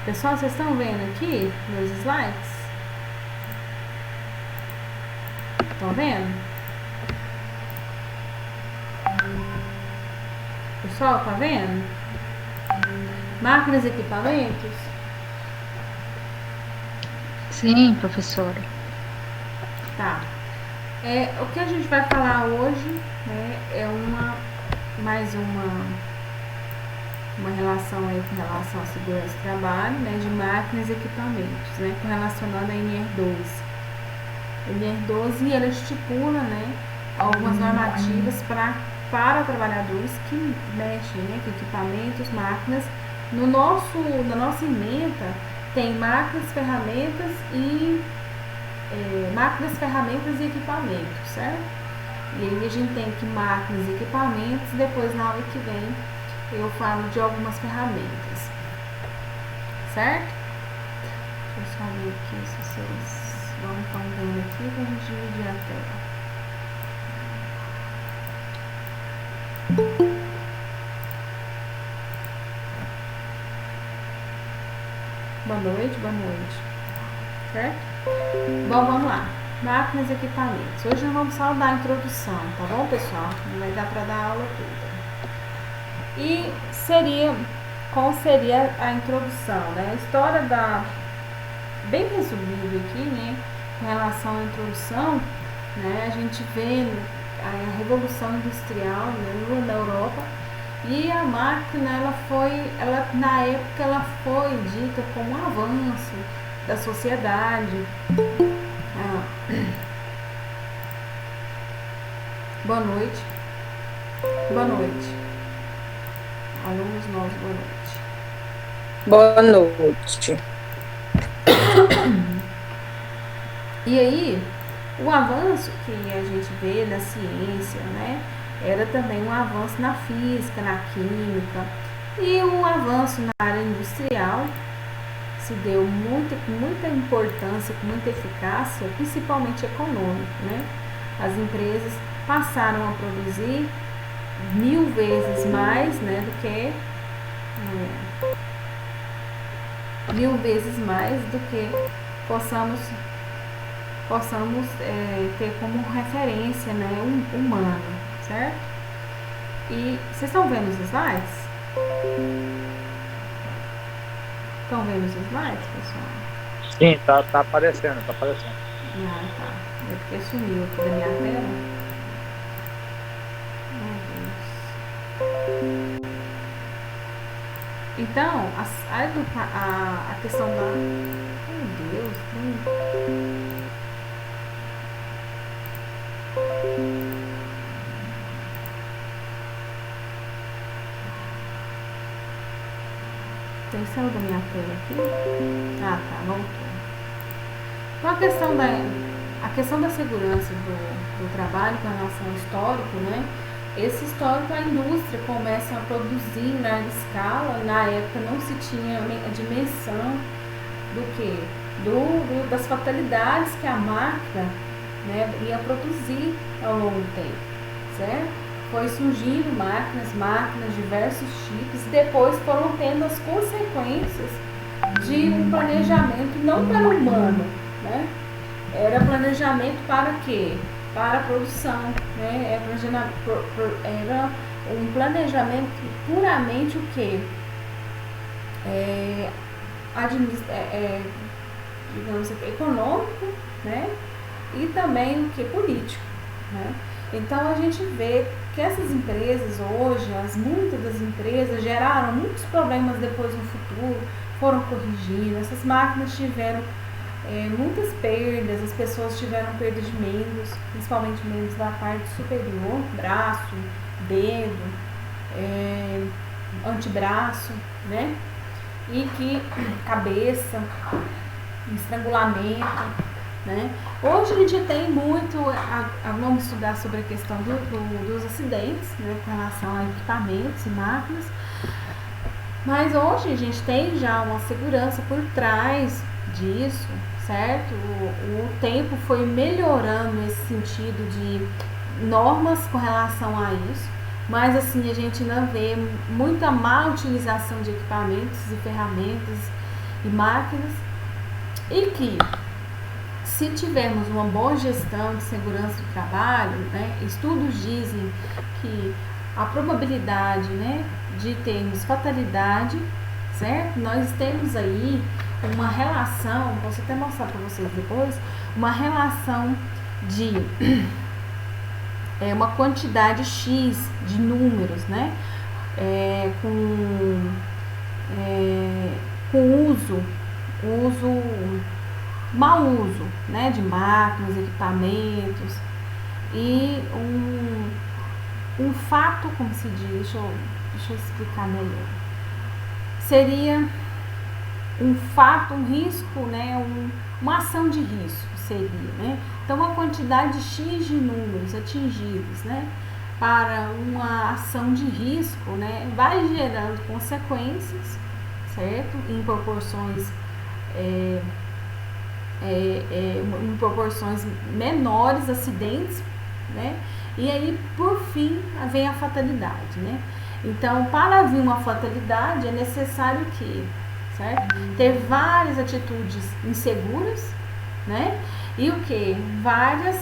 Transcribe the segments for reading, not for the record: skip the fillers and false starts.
Pessoal, vocês estão vendo aqui meus slides? Estão vendo? Pessoal, tá vendo? Máquinas e equipamentos? Sim, professora. Tá. O que a gente vai falar hoje, né, é mais uma relação aí com relação à segurança do trabalho, né, de máquinas e equipamentos, né, correlacionando a NR12. A NR12 ela estipula, né, algumas normativas para trabalhadores que mexem, né, com equipamentos, máquinas. Na nossa ementa tem máquinas, ferramentas e equipamentos, certo? E aí a gente tem aqui máquinas e equipamentos, depois na aula que vem eu falo de algumas ferramentas, certo? Deixa eu só ver aqui se vocês vão estar vendo aqui pra gente dividir a tela. Boa noite, certo? Bom, vamos lá. Máquinas e equipamentos. Hoje nós vamos só dar a introdução, tá bom, pessoal? Não vai dar pra dar aula toda. E qual seria a introdução, né? A história bem resumido aqui, né? Com relação à introdução, né? A gente vê a Revolução Industrial, né, na Europa, e a máquina, na época, ela foi dita como um avanço da sociedade. Boa noite. Boa noite. Alunos novos, boa noite. Boa noite. E aí, o avanço que a gente vê na ciência, né, era também um avanço na física, na química, e um avanço na área industrial se deu muita importância, com muita eficácia, principalmente econômica, né? As empresas passaram a produzir 1000 vezes mais, né, do que 1000 vezes mais do que possamos ter como referência, né, humano, certo? E vocês estão vendo os slides? Estão vendo os slides, pessoal? Sim, tá aparecendo, tá. Ah, tá. É porque sumiu aqui da minha tela. Meu Deus. Então, a questão da... Meu Deus, Tem saiu da minha tela aqui? Ah, tá, voltou. Então a questão da segurança do trabalho com relação ao histórico, né? Esse histórico, a indústria começa a produzir em larga escala. Na época não se tinha a dimensão do que? Das fatalidades que a máquina, né, ia produzir ao longo do tempo, certo? Foi surgindo máquinas, diversos tipos, e depois foram tendo as consequências de um planejamento não para o humano, né? Era planejamento para quê? Para a produção, né? Era um planejamento puramente o quê? Digamos assim, econômico, né? E também o que? Político, né? Então a gente vê que essas empresas hoje, muitas das empresas geraram muitos problemas depois no futuro, foram corrigindo, essas máquinas tiveram muitas perdas, as pessoas tiveram perda de membros, principalmente membros da parte superior, braço, dedo, antebraço, né? E que cabeça, estrangulamento, né? Hoje a gente tem muito, vamos estudar sobre a questão dos acidentes, né, com relação a equipamentos e máquinas, mas hoje a gente tem já uma segurança por trás disso, certo? O tempo foi melhorando nesse sentido de normas com relação a isso, mas assim a gente ainda vê muita má utilização de equipamentos e ferramentas e máquinas, e que se tivermos uma boa gestão de segurança do trabalho, né, estudos dizem que a probabilidade, né, de termos fatalidade, certo? Nós temos aí uma relação, posso até mostrar para vocês depois, uma relação de uma quantidade X de números, né, com mau uso, né, de máquinas, equipamentos, e um fato, como se diz, deixa eu explicar melhor, seria um fato, um risco, né, uma ação de risco seria, né, então uma quantidade X de números atingidos, né, para uma ação de risco, né, vai gerando consequências, certo, em proporções em proporções menores, acidentes, né? E aí, por fim, vem a fatalidade, né? Então, para vir uma fatalidade, é necessário que, certo? Ter várias atitudes inseguras, né? E o que? Vários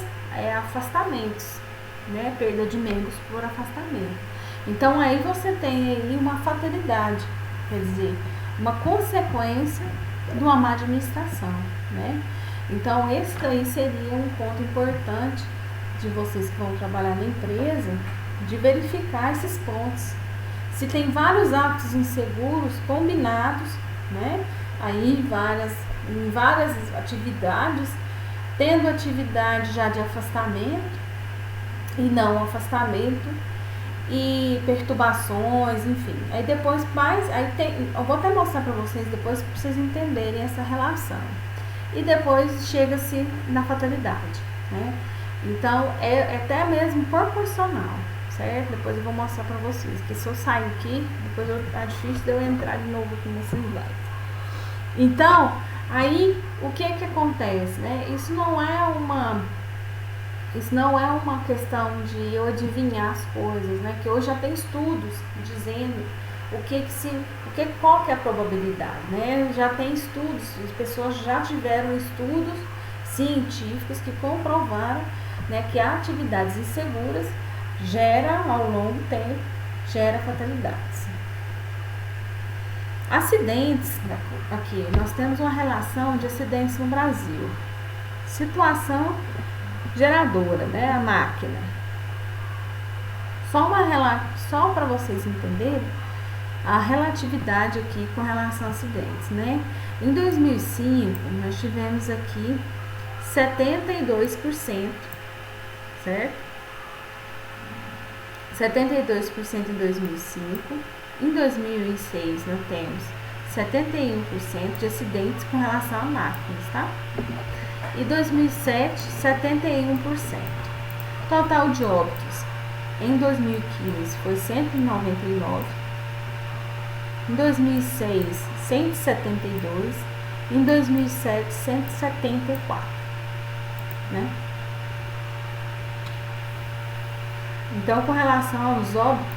afastamentos, né? Perda de membros por afastamento. Então, aí você tem aí uma fatalidade, quer dizer, uma consequência de uma má administração, né? Então, esse aí seria um ponto importante de vocês que vão trabalhar na empresa, de verificar esses pontos. Se tem vários atos inseguros combinados, né? Aí em várias atividades, tendo atividade já de afastamento e não afastamento, e perturbações, enfim. Aí depois eu vou até mostrar para vocês depois para vocês entenderem essa relação. E depois chega-se na fatalidade, né? Então é até mesmo proporcional, certo? Depois eu vou mostrar para vocês, que se eu sair aqui, depois tá difícil de eu entrar de novo aqui nesses slides. Então, aí o que acontece, né? Isso não é uma questão de eu adivinhar as coisas, né? Que hoje já tem estudos dizendo qual que é a probabilidade, né? Já tem estudos, as pessoas já tiveram estudos científicos que comprovaram, né, que atividades inseguras ao longo do tempo, gera fatalidades. Acidentes, aqui, nós temos uma relação de acidentes no Brasil. Situação geradora, né, a máquina. Só para vocês entenderem a relatividade aqui com relação a acidentes, né? Em 2005, nós tivemos aqui 72%, certo? 72% em 2005. Em 2006, nós temos 71% de acidentes com relação a máquinas, tá? Em 2007, 71%. Total de óbitos em 2015 foi 199. Em 2006, 172. Em 2007, 174, né? Então, com relação aos óbitos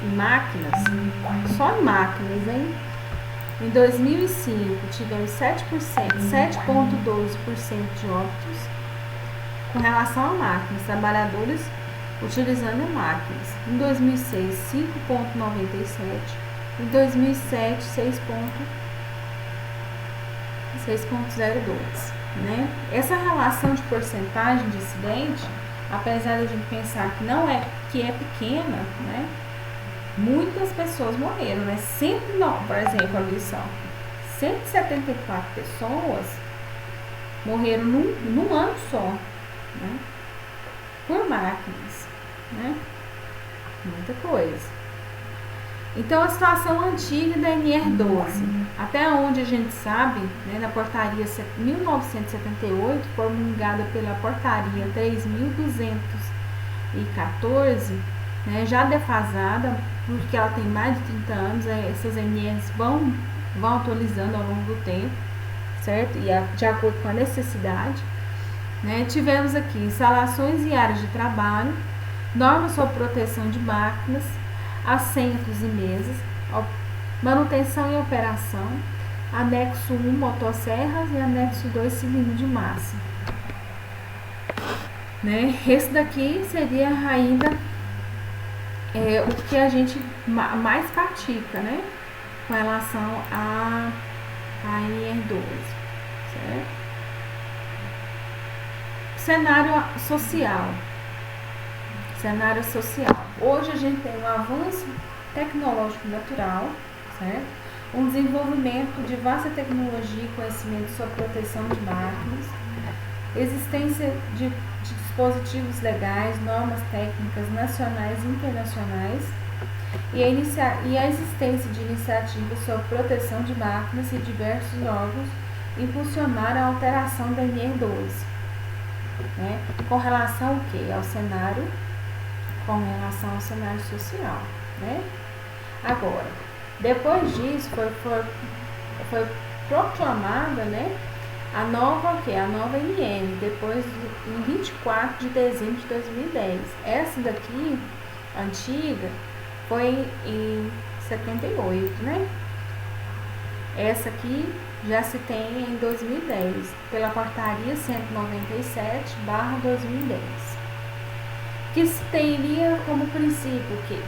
em máquinas, só em máquinas, hein? Em 2005, tivemos 7,12% de óbitos com relação a máquinas, trabalhadores utilizando máquinas. Em 2006, 5,97%. Em 2007, 6,02%, né? Essa relação de porcentagem de acidente, apesar de a gente pensar que é pequena, né? Muitas pessoas morreram, né? Por exemplo, a lição, 174 pessoas morreram num ano só, né? Por máquinas, né? Muita coisa. Então, a situação antiga da NR12, até onde a gente sabe, né, na portaria 1978, promulgada pela portaria 3.214, né, já defasada, porque ela tem mais de 30 anos, essas NRs vão atualizando ao longo do tempo, certo? E de acordo com a necessidade, né? Tivemos aqui instalações e áreas de trabalho, normas sobre proteção de máquinas, assentos e mesas, manutenção e operação, anexo 1, motosserras, e anexo 2, cilindro de massa. Né? Esse daqui seria ainda o que a gente mais pratica, né? Com relação a NR12, certo? Cenário social. Hoje a gente tem um avanço tecnológico natural, certo? Um desenvolvimento de vasta tecnologia e conhecimento sobre proteção de máquinas, existência de dispositivos legais, normas técnicas nacionais e internacionais, e a existência de iniciativas sobre proteção de máquinas e diversos órgãos impulsionaram a alteração da NR12. Né? Com relação ao quê? Ao cenário, com relação ao cenário social. Né? Agora, depois disso foi proclamada, né, a nova NN, em 24 de dezembro de 2010. Essa daqui, antiga, foi em 78, né? Essa aqui já se tem em 2010, pela portaria 197/2010, que se teria como princípio o quê?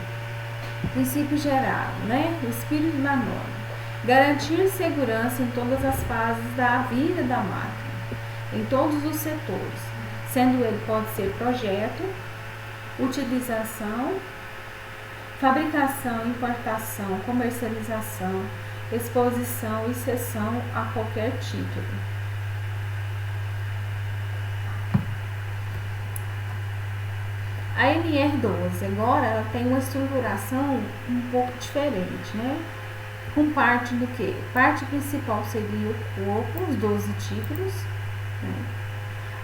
Princípio geral, né? O espírito da norma. Garantir segurança em todas as fases da vida da máquina, em todos os setores, sendo ele pode ser projeto, utilização, fabricação, importação, comercialização, exposição e cessão a qualquer título. A NR12 agora ela tem uma estruturação um pouco diferente, né? Com parte do que? Parte principal seria o corpo, os 12 títulos, né?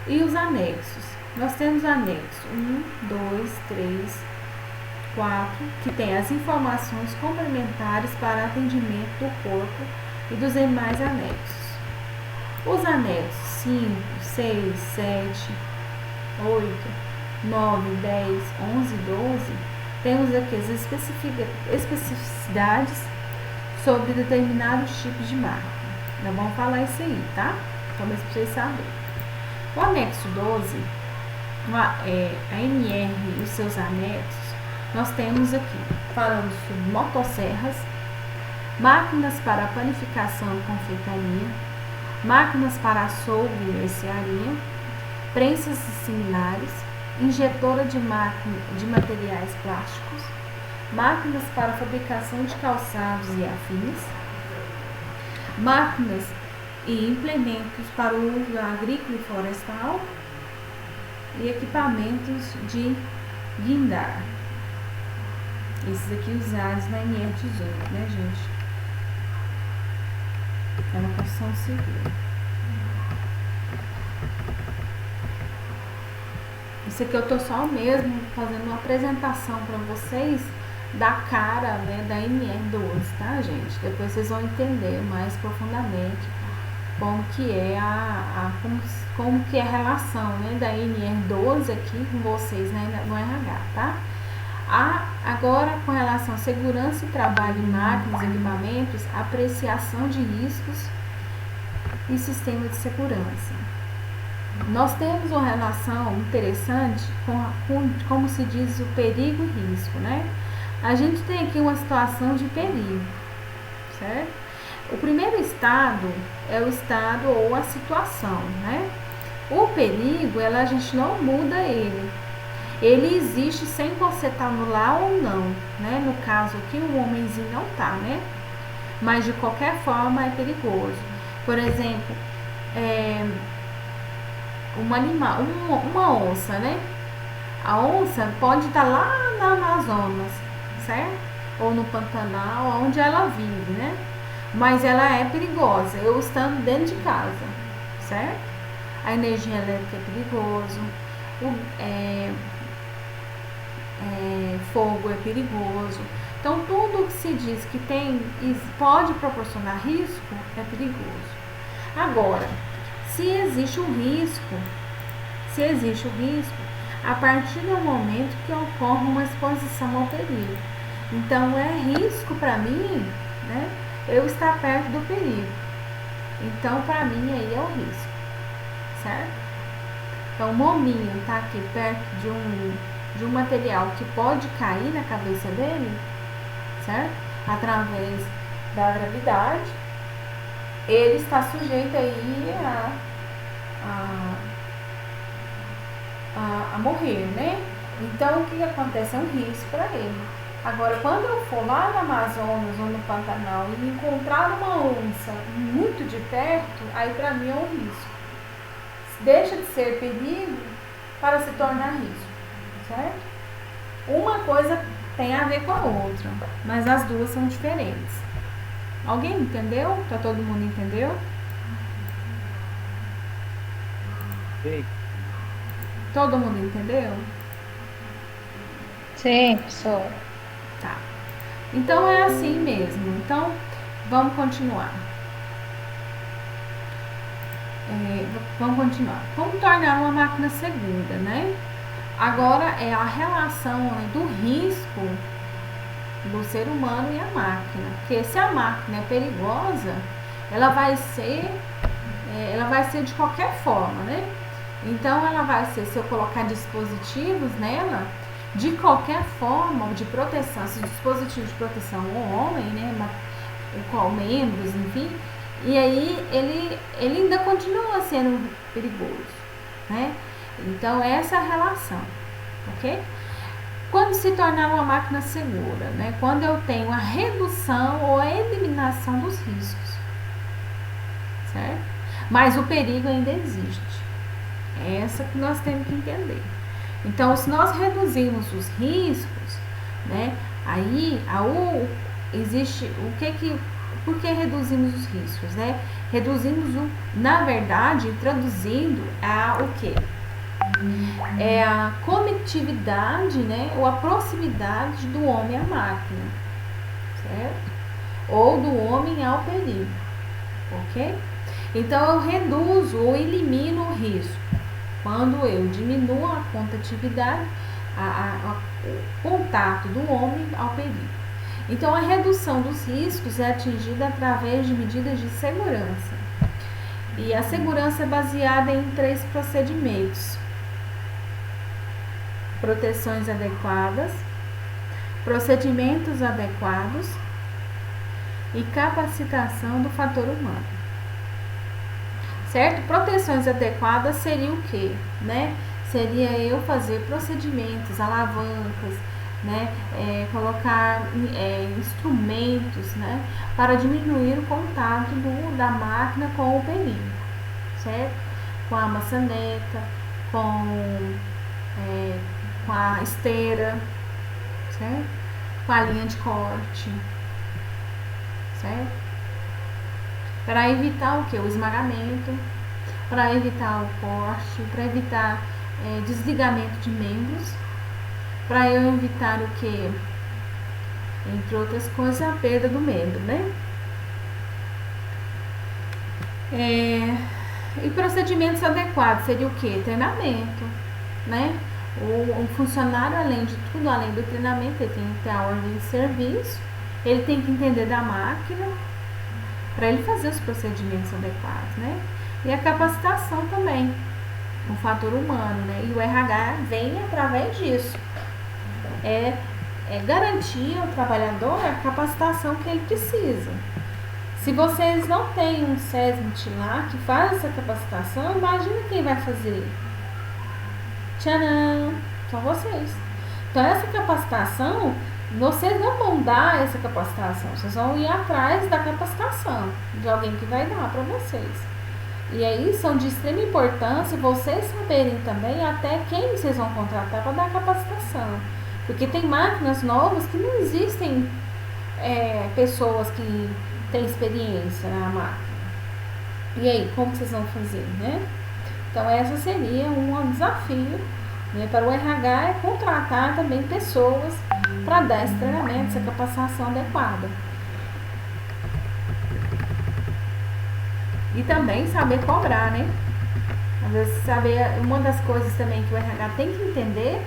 E os anexos. Nós temos anexo 1, 2, 3, 4, que tem as informações complementares para atendimento do corpo e dos demais anexos. Os anexos 5, 6, 7, 8, 9, 10, 11, 12, temos aqui as especificidades sobre determinados tipos de máquina. Nós vamos falar isso aí, tá? Talvez para vocês saberem. O anexo 12, a NR e os seus anexos, nós temos aqui, falando sobre motosserras, máquinas para panificação e confeitaria, máquinas para açougue e mercearia, prensas similares, injetora de materiais plásticos, máquinas para fabricação de calçados e afins, máquinas e implementos para o uso agrícola e florestal e equipamentos de guindar. Esses aqui usados na NR18, né, gente? É uma construção civil. Isso aqui eu tô só mesmo fazendo uma apresentação para vocês da cara, né, da NR12, tá, gente? Depois vocês vão entender mais profundamente como que é como que é a relação, né, da NR12 aqui com vocês, né, no RH, tá? Agora, com relação à segurança e trabalho em máquinas e equipamentos, apreciação de riscos e sistema de segurança. Nós temos uma relação interessante com como se diz, o perigo e risco, né? A gente tem aqui uma situação de perigo, certo? O primeiro estado é o estado ou a situação, né? O perigo, a gente não muda ele. Ele existe sem você estar no lá ou não, né? No caso aqui, o homenzinho não tá, né? Mas de qualquer forma é perigoso. Por exemplo, uma onça, né? A onça pode estar lá na Amazonas, certo? Ou no Pantanal, onde ela vive, né? Mas ela é perigosa, eu estando dentro de casa, certo? A energia elétrica é perigoso, fogo é perigoso. Então, tudo que se diz que pode proporcionar risco é perigoso. Agora, se existe o risco, a partir do momento que ocorre uma exposição ao perigo. Então é risco para mim, né, eu estar perto do perigo. Então para mim aí é o risco, certo? Então o mominho tá aqui perto de um material que pode cair na cabeça dele, certo? Através da gravidade, ele está sujeito aí a morrer, né? Então o que acontece? É um risco para ele. Agora, quando eu for lá no Amazonas ou no Pantanal e encontrar uma onça muito de perto, aí para mim é um risco. Deixa de ser perigo para se tornar risco, certo? Uma coisa tem a ver com a outra, mas as duas são diferentes. Alguém entendeu? Tá, todo mundo entendeu? Sim. Todo mundo entendeu? Sim, professora. Tá. Então é assim mesmo. Então vamos continuar. Vamos continuar. Como tornar uma máquina segura, né? Agora é a relação, né, do risco do ser humano e a máquina. Porque se a máquina é perigosa, ela vai ser de qualquer forma, né? Então ela vai ser, se eu colocar dispositivos nela, de qualquer forma de proteção, esses dispositivos de proteção ao homem, né, com membros, enfim, e aí ele ainda continua sendo perigoso, né? Então essa é a relação, ok? Quando se tornar uma máquina segura, né? Quando eu tenho a redução ou a eliminação dos riscos, certo? Mas o perigo ainda existe. É essa que nós temos que entender. Então, se nós reduzirmos os riscos, né? Aí existe por que reduzimos os riscos, né? Reduzimos na verdade, traduzindo o quê? É a conectividade, né, ou a proximidade do homem à máquina, certo? Ou do homem ao perigo, ok? Então eu reduzo ou elimino o risco quando eu diminuo a contatividade, o contato do homem ao perigo. Então a redução dos riscos é atingida através de medidas de segurança. E a segurança é baseada em 3 procedimentos: proteções adequadas, procedimentos adequados e capacitação do fator humano. Certo? Proteções adequadas seria o quê? Né? Seria eu fazer procedimentos, alavancas, né? Colocar instrumentos, né? Para diminuir o contato da máquina com o perigo, certo? Com a maçaneta, com a esteira, certo? Com a linha de corte, certo? Para evitar o que? O esmagamento, para evitar o corte, para evitar desligamento de membros, para eu evitar o que? Entre outras coisas, a perda do membro, né? E procedimentos adequados seria o que? Treinamento, né? O funcionário, além de tudo, além do treinamento, ele tem que ter a ordem de serviço, ele tem que entender da máquina para ele fazer os procedimentos adequados, né? E a capacitação também, um fator humano, né? E o RH vem através disso. É garantir ao trabalhador a capacitação que ele precisa. Se vocês não têm um SESMIT lá que faz essa capacitação, imagina quem vai fazer. Tcharam! São vocês. Então essa capacitação, vocês não vão dar essa capacitação, vocês vão ir atrás da capacitação de alguém que vai dar para vocês. E aí são de extrema importância vocês saberem também até quem vocês vão contratar para dar capacitação. Porque tem máquinas novas que não existem pessoas que têm experiência na máquina. E aí, como vocês vão fazer, né? Então, essa seria um desafio, né, para o RH, é contratar também pessoas para dar esse treinamento, essa capacitação adequada. E também saber cobrar, né? Às vezes, saber, uma das coisas também que o RH tem que entender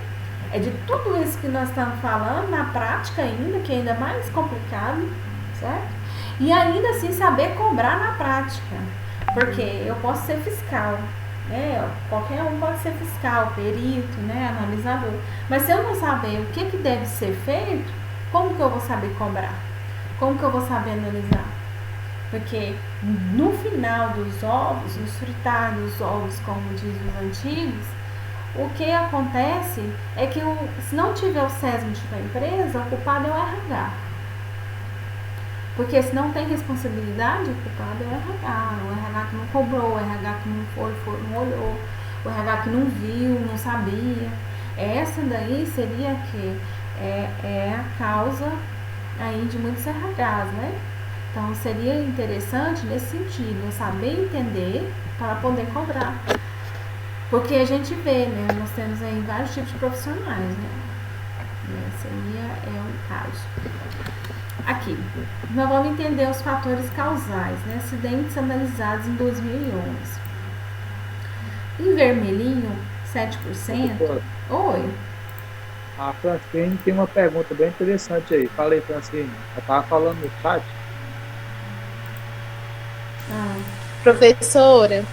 é de tudo isso que nós estamos falando, na prática ainda, que é ainda mais complicado, certo? E ainda assim saber cobrar na prática, porque eu posso ser fiscal, né? Qualquer um pode ser fiscal, perito, né? Analisador, mas se eu não saber o que deve ser feito, como que eu vou saber cobrar? Como que eu vou saber analisar? Porque no final dos ovos, nos fritar dos ovos, como dizem os antigos, o que acontece é que se não tiver o SESMIT da empresa, o culpado é o RH. Porque se não tem responsabilidade, o culpado é o RH que não cobrou, o RH que não não olhou, o RH que não viu, não sabia. Essa daí seria que é a causa aí de muitos RHs, né? Então seria interessante nesse sentido, eu saber entender para poder cobrar. Porque a gente vê, né? Nós temos aí vários tipos de profissionais, né? Esse aí é um caso. Aqui, nós vamos entender os fatores causais, né? Acidentes analisados em 2011. Em vermelhinho, 7%. Professora, Oi. a Francine tem uma pergunta bem interessante aí. Fala aí, Francine. Ela estava falando no chat. Professora,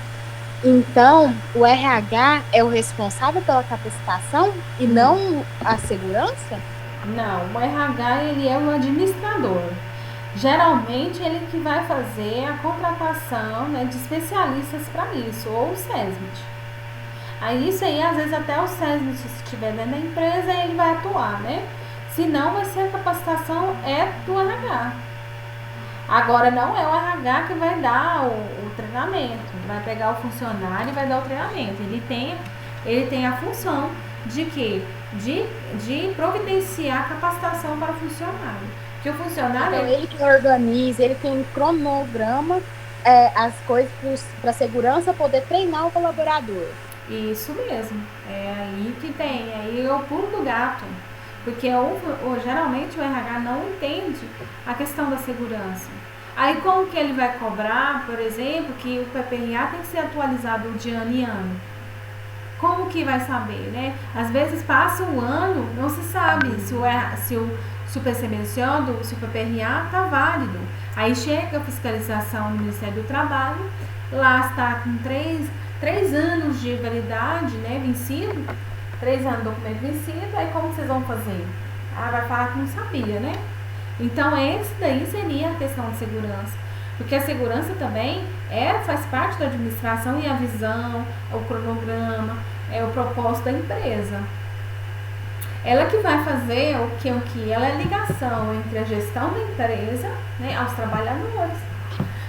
então o RH é o responsável pela capacitação e não a segurança? Não, o RH ele é o administrador. Geralmente ele que vai fazer a contratação, né, de especialistas para isso, ou o SESMIT. Aí isso aí, às vezes até o SESMIT, se estiver dentro da empresa, ele vai atuar, né? Se não, vai ser a capacitação do RH. Agora não é o RH que vai dar o treinamento, vai pegar o funcionário e vai dar o treinamento. Ele tem a função de quê? De providenciar capacitação para o funcionário. Que o funcionário... Então ele que organiza, ele tem um cronograma, as coisas para a segurança poder treinar o colaborador. Isso mesmo, é aí que tem, aí é o pulo do gato. Porque geralmente o RH não entende a questão da segurança. Aí como que ele vai cobrar, por exemplo, que o PPRA tem que ser atualizado de ano em ano? Como que vai saber, né? Às vezes passa um ano, não se sabe se o PCMC, se o PPRA está válido. Aí chega a fiscalização do Ministério do Trabalho, lá está com 3 anos de validade, né, vencido, 3 anos de documento vencido, aí como vocês vão fazer? Vai falar que não sabia, né? Então esse daí seria a questão de segurança. Porque a segurança também faz parte da administração e a visão, o cronograma, o propósito da empresa. Ela que vai fazer o que? Ela é a ligação entre a gestão da empresa, né, aos trabalhadores.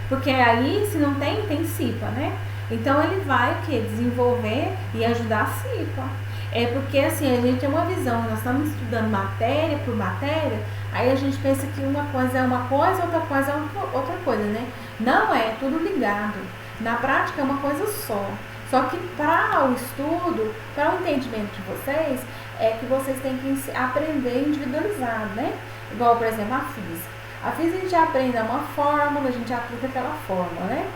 Porque aí, se não tem CIPA, né? Então ele vai desenvolver e ajudar a CIPA. É porque assim, a gente tem uma visão, nós estamos estudando matéria por matéria, aí a gente pensa que uma coisa é uma coisa, outra coisa é outra coisa, né? Não é, tudo ligado. Na prática é uma coisa só. Só que para o estudo, para o entendimento de vocês, é que vocês têm que aprender individualizado, né? Igual, por exemplo, a física. A física a gente aprende uma fórmula, a gente aplica aquela fórmula, né?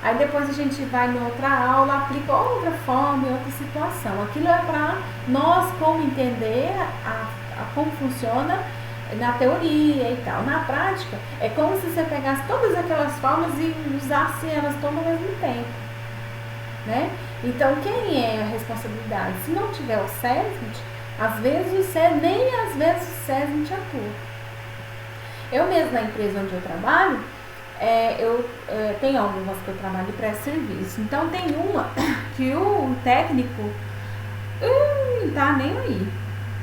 Aí depois a gente vai em outra aula, aplica outra forma, outra situação. Aquilo é para nós como entender como funciona na teoria e tal. Na prática, é como se você pegasse todas aquelas formas e usasse elas todas ao mesmo tempo, né? Então, quem é a responsabilidade? Se não tiver o SESMIT, às vezes o SESMIT atua. Eu mesmo, na empresa onde eu trabalho, tenho algumas que eu trabalho de pré-serviço. Então tem uma que o técnico tá nem aí,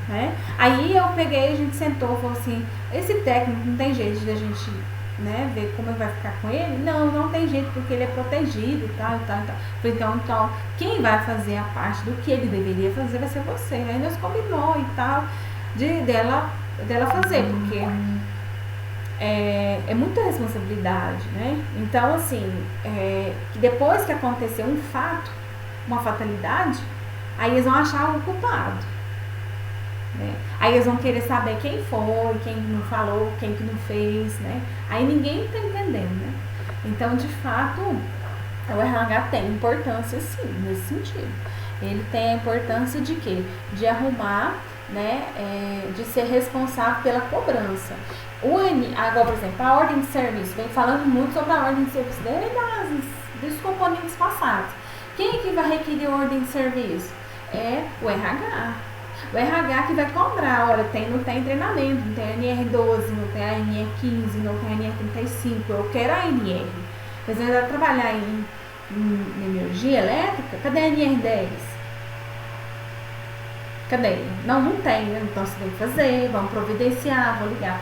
né? Aí eu peguei, a gente sentou e falou assim, esse técnico não tem jeito de a gente, né, ver como vai ficar com ele? Não tem jeito, porque ele é protegido e tal. Falei, então, quem vai fazer a parte do que ele deveria fazer vai ser você. Aí nós combinou e tal, dela fazer, porque é muita responsabilidade, né? Então, assim, depois que acontecer um fato, uma fatalidade, aí eles vão achar o culpado, né? Aí eles vão querer saber quem foi, quem não falou, quem que não fez, né? Aí ninguém tá entendendo, né? Então, de fato, O RH tem importância sim, nesse sentido. Ele tem a importância de quê? De arrumar, né, de ser responsável pela cobrança. Agora, por exemplo, a ordem de serviço, vem falando muito sobre a ordem de serviço dos componentes passados. Quem é que vai requerer a ordem de serviço? É o RH. O RH que vai cobrar, olha, não tem treinamento, não tem a NR12, não tem a NR15, não tem a NR35, eu quero a NR. Às vezes vai trabalhar em energia elétrica, cadê a NR10? Cadê? Não tem, né? Então você tem que fazer, vamos providenciar, vou ligar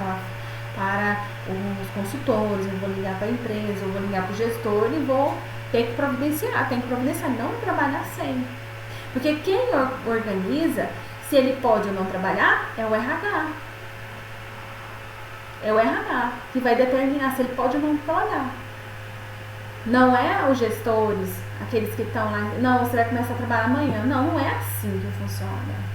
para os consultores, eu vou ligar para a empresa, eu vou ligar para o gestor e vou ter que providenciar, não trabalhar sem. Porque quem organiza, se ele pode ou não trabalhar, é o RH. É o RH que vai determinar se ele pode ou não trabalhar. Não é os gestores, aqueles que estão lá, não, você vai começar a trabalhar amanhã. Não é assim que funciona.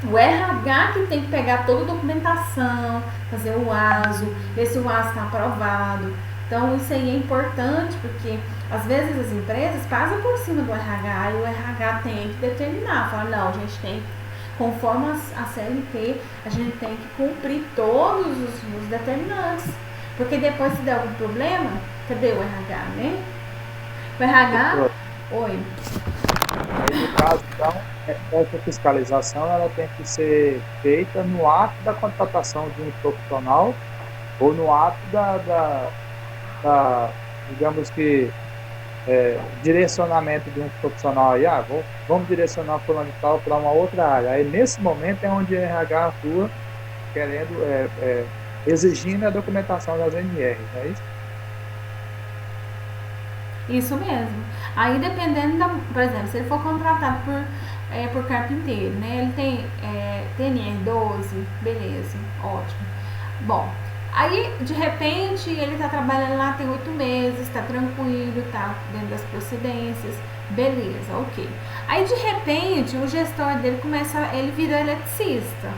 O RH que tem que pegar toda a documentação, fazer o ASO, ver se o ASO está aprovado. Então isso aí é importante, porque às vezes as empresas passam por cima do RH e o RH tem que determinar, fala, não, a gente tem, conforme a CLT, a gente tem que cumprir todos os determinantes. Porque depois se der algum problema, cadê o RH, né? O RH... Oi. Aí, no caso, então, essa fiscalização ela tem que ser feita no ato da contratação de um profissional ou no ato digamos que, direcionamento de um profissional aí, vamos direcionar fulano e tal para uma outra área. Aí, nesse momento, é onde a RH atua querendo, exigindo a documentação das NR, não é isso? Isso mesmo. Aí dependendo por exemplo, se ele for contratado por carpinteiro, né? Ele tem TNR12, beleza, ótimo. Bom, aí de repente ele tá trabalhando lá, tem 8 meses, tá tranquilo, tá dentro das procedências, beleza, ok. Aí de repente o gestor dele ele vira eletricista.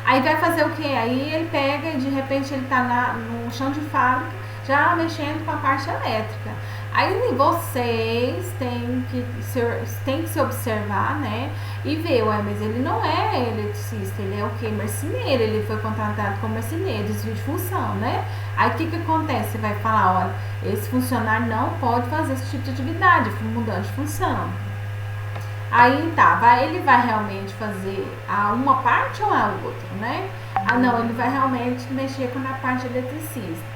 Aí vai fazer o quê? Aí ele pega e de repente ele tá no chão de fábrica, já mexendo com a parte elétrica. Aí vocês têm que se observar, né? E ver, mas ele não é eletricista, ele é o quê? Marceneiro, ele foi contratado como marceneiro, desvio de função, né? Aí o que acontece? Você vai falar, olha, esse funcionário não pode fazer esse tipo de atividade, mudando de função. Aí ele vai realmente fazer uma parte ou a outra, né? Não, ele vai realmente mexer com a parte eletricista.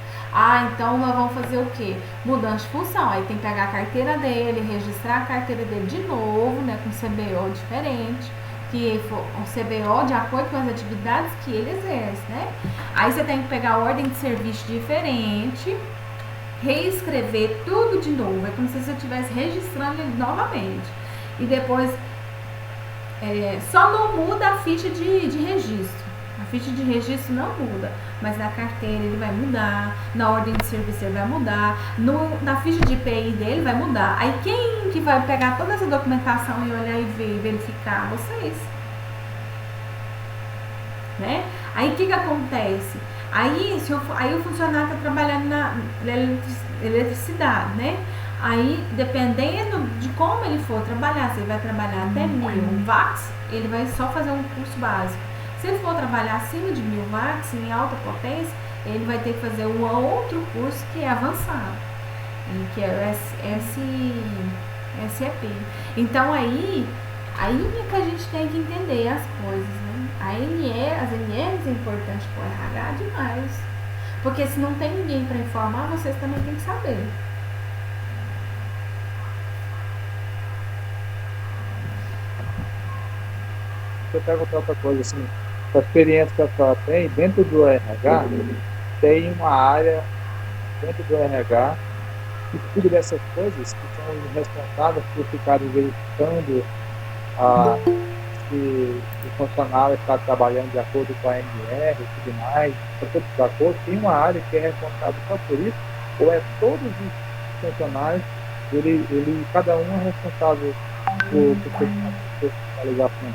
Então nós vamos fazer o quê? Mudança de função. Aí tem que pegar a carteira dele, registrar a carteira dele de novo, né? Com CBO diferente, que for um CBO de acordo com as atividades que ele exerce, né? Aí você tem que pegar a ordem de serviço diferente, reescrever tudo de novo. É como se você estivesse registrando ele novamente. E depois só não muda a ficha de registro. A ficha de registro não muda, mas na carteira ele vai mudar, na ordem de serviço ele vai mudar, na ficha de IPI dele vai mudar. Aí quem que vai pegar toda essa documentação e olhar e ver, verificar? Vocês. Né? Aí o que acontece? Aí o funcionário está trabalhando na eletricidade, né? Aí, dependendo de como ele for trabalhar, se ele vai trabalhar até 1000 watts, ele vai só fazer um curso básico. Se ele for trabalhar acima de 1000 watts, em alta potência, ele vai ter que fazer um outro curso que é avançado, que é o SEP. Então, aí é que a gente tem que entender as coisas, né? As NRs é importante para o RH demais. Porque se não tem ninguém para informar, vocês também têm que saber. Eu pergunto outra coisa, assim, a experiência que a senhora tem, dentro do RH, tem uma área dentro do RH que cuida dessas coisas, que são os responsáveis por ficarem verificando se o funcionário está trabalhando de acordo com a NR e tudo mais, está tudo de acordo. Tem uma área que é responsável só por isso, ou é todos os funcionários, cada um é responsável por fiscalização?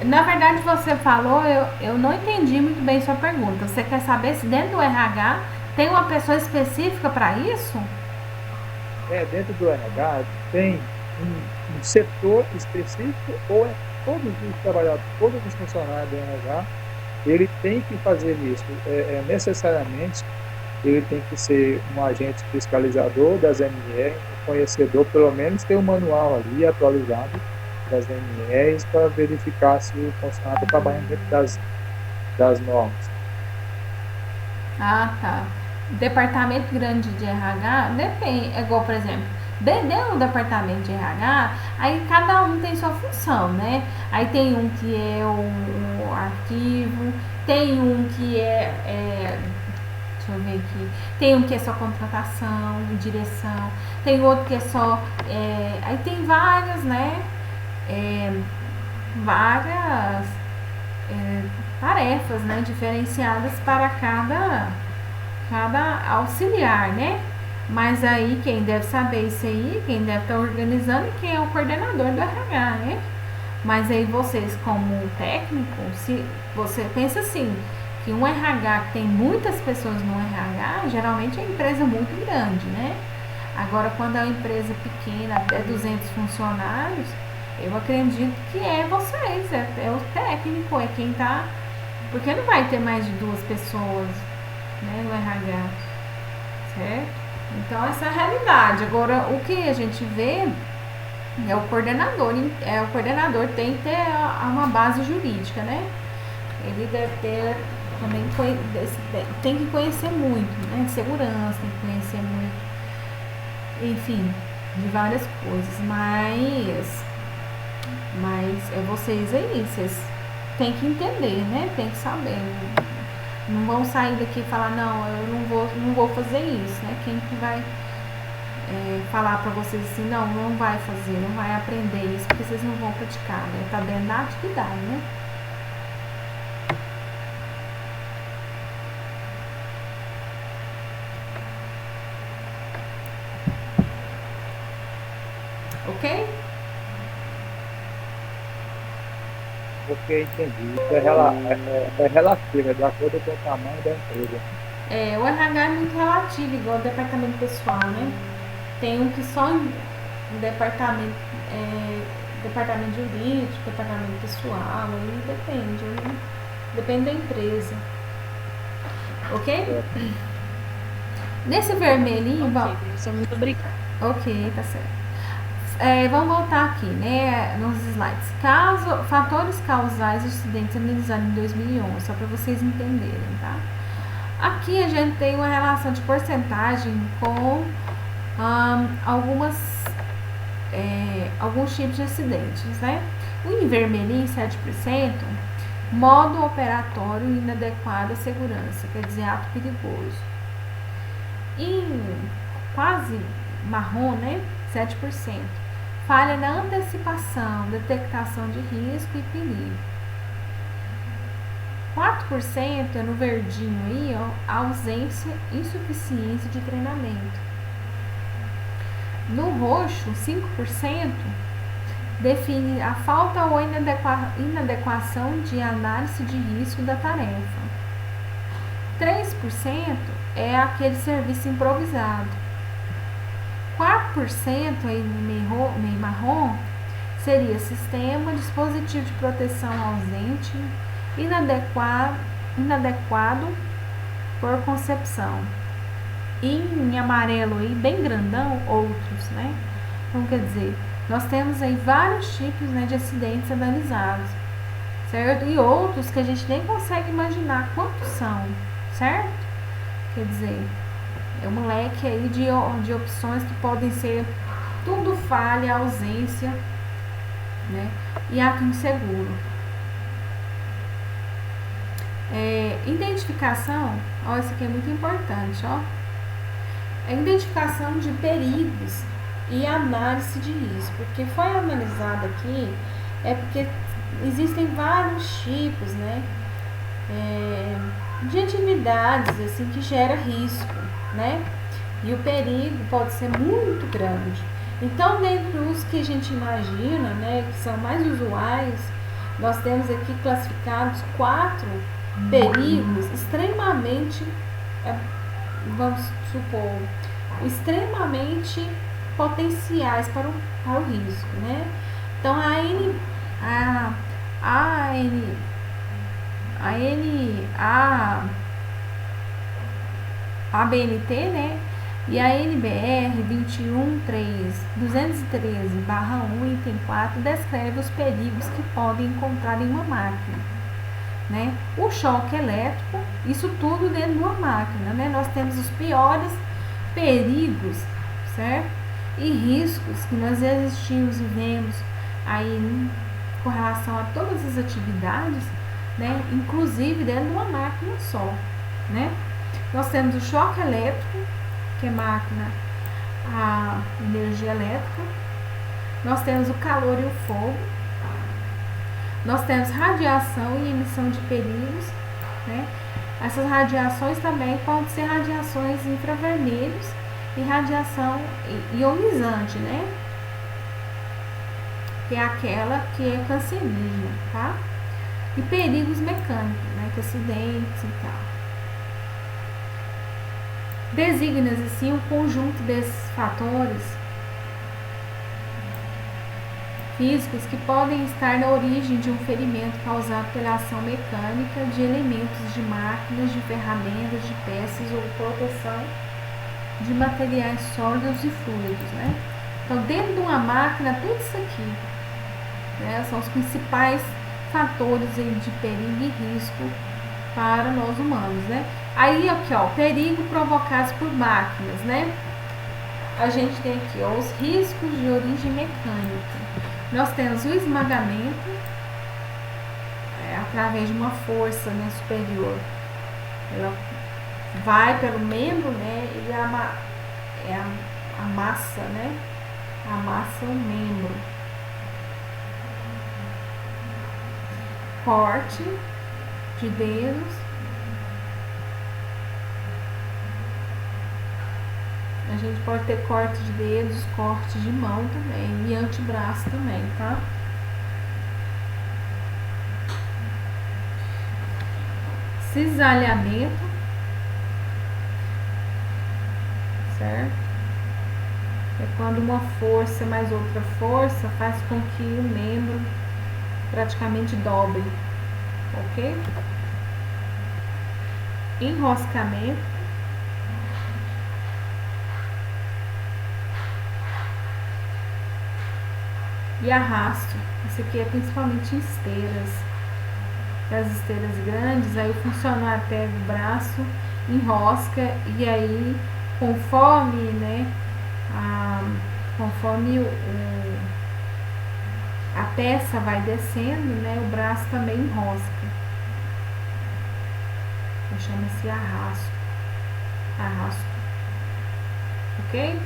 Na verdade, você falou, eu não entendi muito bem sua pergunta. Você quer saber se dentro do RH Tem uma pessoa específica para isso? Dentro do RH tem um setor específico ou é todos os trabalhadores, todos os funcionários do RH, ele tem que fazer isso. Necessariamente, ele tem que ser um agente fiscalizador das MR, um conhecedor, pelo menos ter um manual ali atualizado das MRs para verificar se o funcionário está trabalhando dentro das normas. Ah, tá. Departamento grande de RH, depende. É igual, por exemplo, dentro do departamento de RH, aí cada um tem sua função, né? Aí tem um que é o arquivo, tem um que deixa eu ver aqui, tem um que é só contratação, direção, tem outro que é só. Aí tem várias, né? Várias tarefas, né? Diferenciadas para cada auxiliar, né? Mas aí quem deve saber isso aí, quem deve estar organizando, quem é o coordenador do RH, né? Mas aí vocês, como técnico, se você pensa assim, que um RH que tem muitas pessoas no RH, geralmente é uma empresa muito grande, né? Agora, quando é uma empresa pequena, até 200 funcionários, eu acredito que é vocês, é o técnico, é quem tá... Porque não vai ter mais de 2 pessoas, né, no RH, certo? Então, essa é a realidade. Agora, o que a gente vê é o coordenador. O coordenador tem que ter uma base jurídica, né? Ele deve ter também, tem que conhecer muito, né? De segurança, tem que conhecer muito, enfim, de várias coisas. Mas é vocês aí, vocês têm que entender, né? Tem que saber. Não vão sair daqui e falar, não, eu não vou fazer isso, né? Quem que vai falar pra vocês assim, não vai fazer, não vai aprender isso, porque vocês não vão praticar, né? Tá dentro da atividade, né? Ok? Ok, entendi. Isso é relativo, é de acordo com o tamanho da empresa. O RH é muito relativo, igual ao departamento pessoal, né? Tem um que só departamento jurídico, departamento pessoal, aí depende, né? Depende da empresa. Ok? Nesse vermelhinho, Professor, muito obrigada. ok, tá certo. Vamos voltar aqui, né, nos slides. Fatores causais de acidentes analisados em 2011, só para vocês entenderem, tá? Aqui a gente tem uma relação de porcentagem com alguns tipos de acidentes, né? O em vermelhinho, 7%, modo operatório inadequado à segurança, quer dizer, ato perigoso. Em quase marrom, né? 7%. Falha na antecipação, detectação de risco e perigo. 4% é no verdinho aí, ó, ausência, insuficiência de treinamento. No roxo, 5%, define a falta ou inadequação de análise de risco da tarefa. 3% é aquele serviço improvisado. 4% aí no meio marrom seria sistema, dispositivo de proteção ausente, inadequado por concepção. E em amarelo aí, bem grandão, outros, né? Então, quer dizer, nós temos aí vários tipos, né, de acidentes analisados, certo? E outros que a gente nem consegue imaginar quantos são, certo? Quer dizer, é um leque aí de opções que podem ser tudo falha, ausência, né? E ato inseguro. Identificação, ó, isso aqui é muito importante, ó. A identificação de perigos e análise de risco, porque foi analisado aqui, porque existem vários tipos, né, de atividades, assim, que gera risco, né, e o perigo pode ser muito grande. Então, dentre os que a gente imagina, né, que são mais usuais, nós temos aqui classificados 4 perigos extremamente vamos supor, extremamente potenciais para o risco, né? Então a ABNT, né? E a NBR 213/1, item 4, descreve os perigos que podem encontrar em uma máquina, né? O choque elétrico, isso tudo dentro de uma máquina, né? Nós temos os piores perigos, certo? E riscos que nós existimos e vemos aí com relação a todas as atividades, né? Inclusive dentro de uma máquina só, né? Nós temos o choque elétrico, que é máquina a energia elétrica. Nós temos o calor e o fogo. Nós temos radiação e emissão de perigos, né? Essas radiações também podem ser radiações infravermelhos e radiação ionizante, né? Que é aquela que é cancerígena, tá? E perigos mecânicos, né? Que acidentes e tal. Designa-se assim um conjunto desses fatores físicos que podem estar na origem de um ferimento causado pela ação mecânica de elementos de máquinas, de ferramentas, de peças ou proteção de materiais sólidos e fluidos, né? Então, dentro de uma máquina, tudo isso aqui, né, são os principais fatores aí de perigo e risco para nós humanos, né? Aí, aqui, ó, perigo provocados por máquinas, né? A gente tem aqui, ó, os riscos de origem mecânica. Nós temos o esmagamento, através de uma força, né, superior. Ela vai pelo membro, né, e amassa, né? Amassa o membro. Corte de dedos. A gente pode ter corte de dedos, corte de mão também e antebraço também, tá? Cisalhamento, certo? É quando uma força mais outra força faz com que o membro praticamente dobre, ok? Enroscamento. E arrasto, isso aqui é principalmente em esteiras. As esteiras grandes, aí o funcionário pega o braço, enrosca e aí conforme, né, conforme a peça vai descendo, né, o braço também enrosca. Chama-se arrasto. Ok?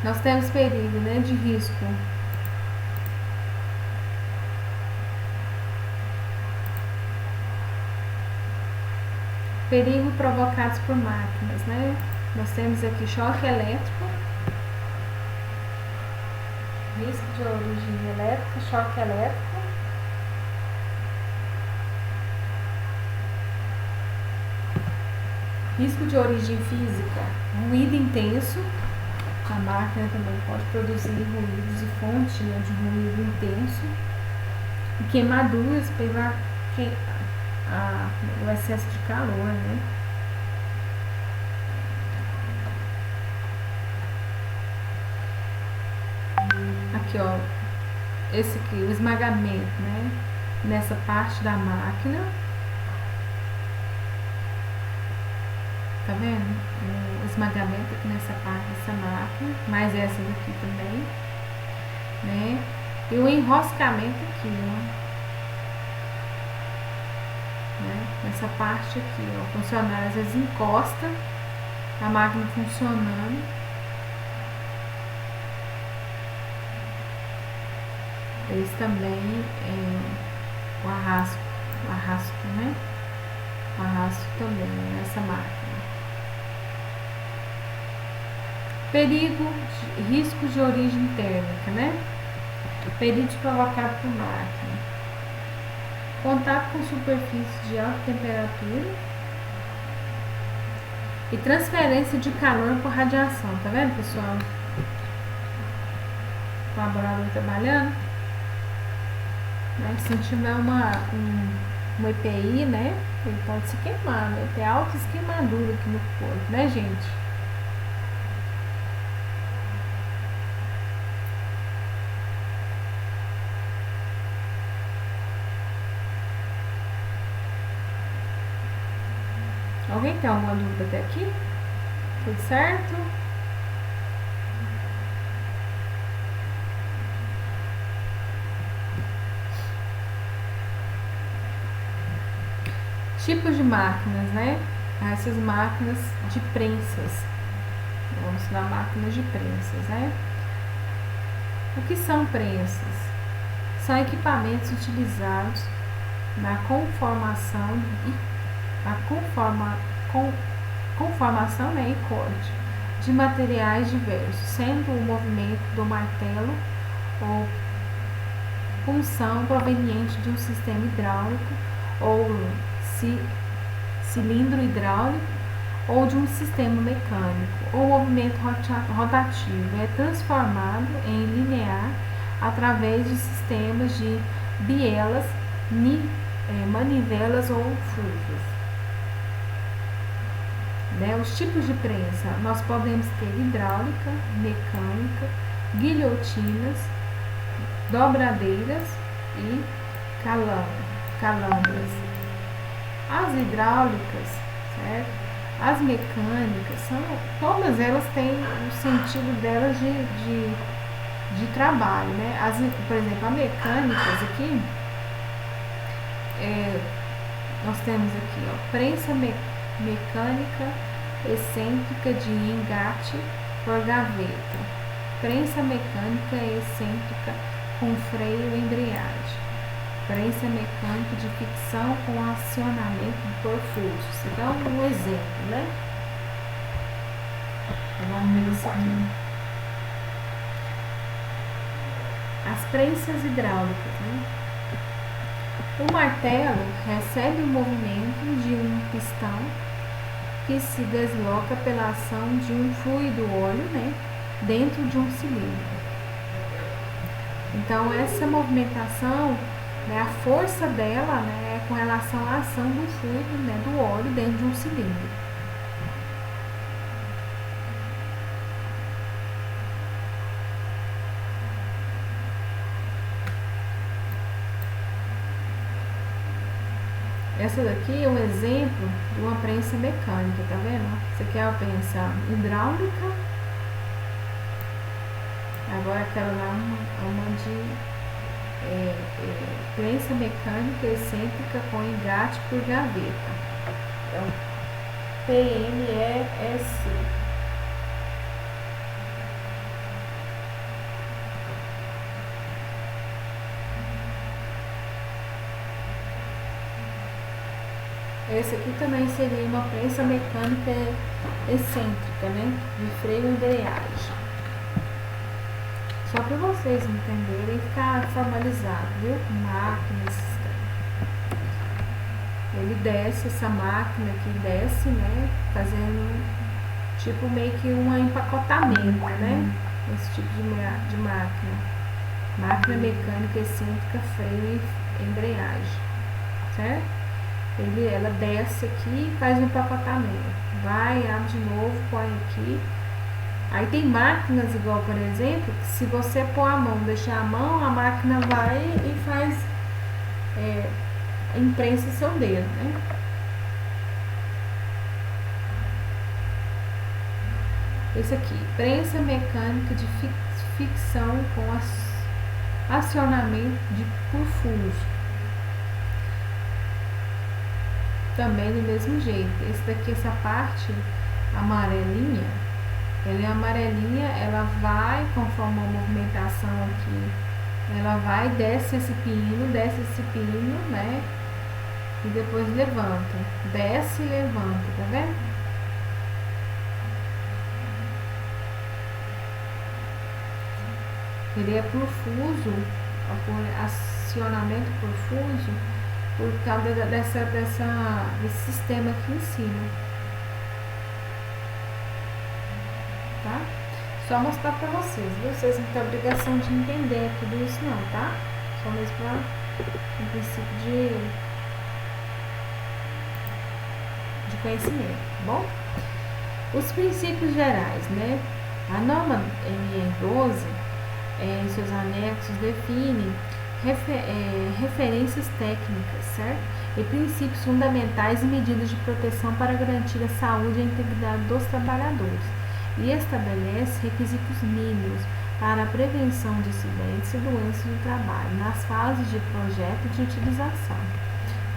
Nós temos perigo, né, de risco. Perigo provocados por máquinas, né? Nós temos aqui choque elétrico, risco de origem elétrica, choque elétrico, risco de origem física, ruído intenso. A máquina também pode produzir ruídos e fonte, né, de ruído intenso. E queimaduras pelo o excesso de calor, né? Aqui, ó, esse aqui, o esmagamento, né? Nessa parte da máquina. Tá vendo? O esmagamento aqui nessa parte dessa máquina, mais essa daqui também, né? E o enroscamento aqui, ó, né? Nessa parte aqui, ó, o funcionário às vezes encosta a máquina funcionando. Esse também o arrasto, né? O arrasto também nessa máquina. Perigo, risco de origem térmica, né? Perigo provocado por máquina. contato com superfícies de alta temperatura e transferência de calor por radiação. Tá vendo, pessoal? O colaborador trabalhando, né? Se não tiver uma EPI, né, ele pode se queimar, né? Ter altas queimaduras aqui no corpo, né, gente? Alguém tem alguma dúvida até aqui? Tudo certo? Tipos de máquinas, né? Essas máquinas de prensas. Vamos ensinar máquinas de prensas, né? O que são prensas? São equipamentos utilizados na conformação né, e corte de materiais diversos, sendo o movimento do martelo ou punção proveniente de um sistema hidráulico ou cilindro hidráulico ou de um sistema mecânico, ou movimento rotativo é transformado em linear através de sistemas de bielas, manivelas ou fusos. Né? Os tipos de prensa, nós podemos ter hidráulica, mecânica, guilhotinas, dobradeiras e calambras. As hidráulicas, certo? As mecânicas, todas elas têm o sentido delas de trabalho, né? Por exemplo, a mecânicas aqui, nós temos aqui, ó, prensa mecânica excêntrica de engate por gaveta, prensa mecânica excêntrica com freio e embreagem, prensa mecânica de ficção com acionamento por fluxos. Então, um exemplo, né? Vamos ver isso aqui. As prensas hidráulicas, né? O martelo recebe o movimento de um pistão que se desloca pela ação de um fluido óleo, né, dentro de um cilindro. Então, essa movimentação, né, a força dela, né, é com relação à ação do fluido, né, do óleo dentro de um cilindro. Essa daqui é um exemplo de uma prensa mecânica, tá vendo? Isso aqui é a prensa hidráulica. Agora aquela lá é uma de prensa mecânica excêntrica com engate por gaveta. Então, PMES. Esse aqui também seria uma prensa mecânica excêntrica, né? De freio e embreagem. Só para vocês entenderem e ficar formalizado, viu? Máquina, sistema. Ele desce, essa máquina aqui desce, né? Fazendo tipo meio que um empacotamento, né? Esse tipo de máquina. Máquina mecânica excêntrica, freio e embreagem. Certo? Ela desce aqui e faz o empacotamento. Vai, abre de novo, põe aqui. Aí tem máquinas igual, por exemplo, que se você pôr a mão, deixar a mão, a máquina vai e faz imprensa seu dedo, né? Esse aqui, prensa mecânica de ficção com acionamento por fuso. Também do mesmo jeito. Esse daqui, essa parte amarelinha, ela é amarelinha, ela vai, conforme a movimentação aqui, ela vai, desce esse pino, né? E depois levanta. Desce e levanta, tá vendo? Ele é por fuso, por acionamento por fuso. por causa desse sistema aqui em cima, tá? Só mostrar pra vocês, viu? Vocês não têm obrigação de entender tudo isso não, tá? Só mesmo pra um princípio de conhecimento, tá bom? Os princípios gerais, né? A norma NR12, em seus anexos, define referências técnicas, certo? E princípios fundamentais e medidas de proteção para garantir a saúde e a integridade dos trabalhadores. E estabelece requisitos mínimos para a prevenção de acidentes e doenças do trabalho nas fases de projeto e de utilização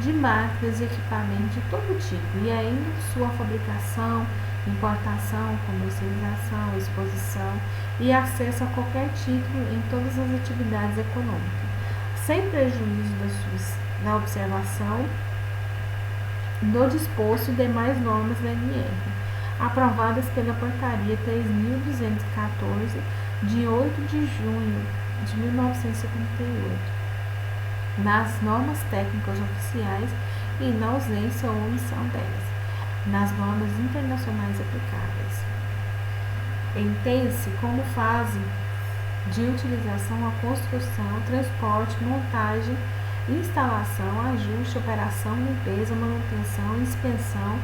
de máquinas e equipamentos de todo tipo, e ainda sua fabricação, importação, comercialização, exposição e acesso a qualquer título em todas as atividades econômicas, sem prejuízo da observação do disposto e demais normas da NR, aprovadas pela Portaria 3.214, de 8 de junho de 1958, nas normas técnicas oficiais e na ausência ou omissão delas, nas normas internacionais aplicáveis. Entende-se como fase de utilização a construção, transporte, montagem, instalação, ajuste, operação, limpeza, manutenção, inspeção,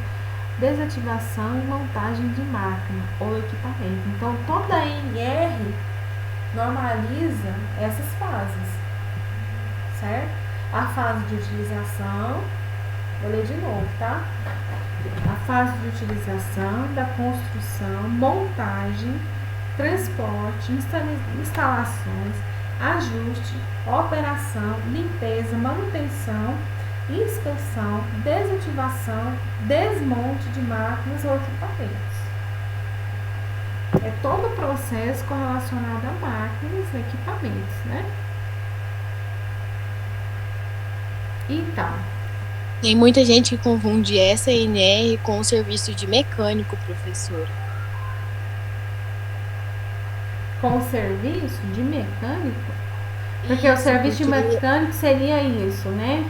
desativação e montagem de máquina ou equipamento. Então, toda a NR normaliza essas fases, certo? A fase de utilização, vou ler de novo, tá? A fase de utilização, da construção, montagem, transporte, instalações, ajuste, operação, limpeza, manutenção, inspeção, desativação, desmonte de máquinas ou equipamentos. É todo o processo correlacionado a máquinas e equipamentos, né? Então, tem muita gente que confunde essa NR com o serviço de mecânico, professor. Com o serviço de mecânico? Porque o serviço de mecânico seria isso, né?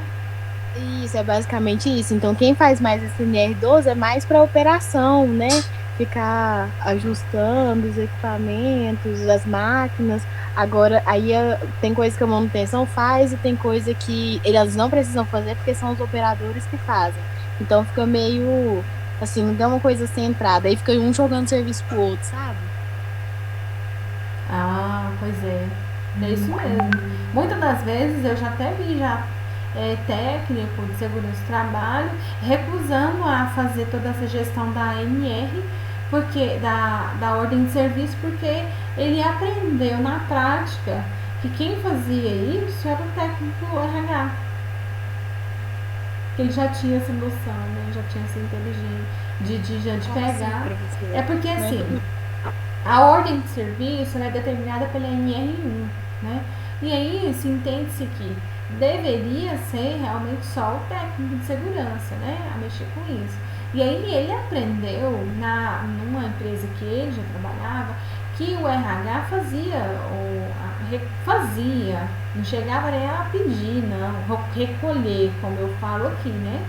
Isso, é basicamente isso. Então, quem faz mais esse NR12 é mais para operação, né? Ficar ajustando os equipamentos, as máquinas. Agora, aí tem coisa que a manutenção faz e tem coisa que elas não precisam fazer porque são os operadores que fazem. Então, fica meio, assim, não dá uma coisa centrada. Aí fica um jogando serviço pro outro, sabe? Ah, pois é. É isso mesmo. Muitas das vezes eu já até vi técnico de segurança do trabalho recusando a fazer toda essa gestão da NR, porque da ordem de serviço, porque ele aprendeu na prática que quem fazia isso era o técnico do RH. Que ele já tinha essa noção, né? Já tinha essa inteligência de pegar. É porque assim, a ordem de serviço é determinada pela NR1, né? E aí se entende-se que deveria ser realmente só o técnico de segurança, né, a mexer com isso. E aí ele aprendeu numa empresa que ele já trabalhava que o RH fazia, não chegava nem a pedir, não, recolher, como eu falo aqui, né?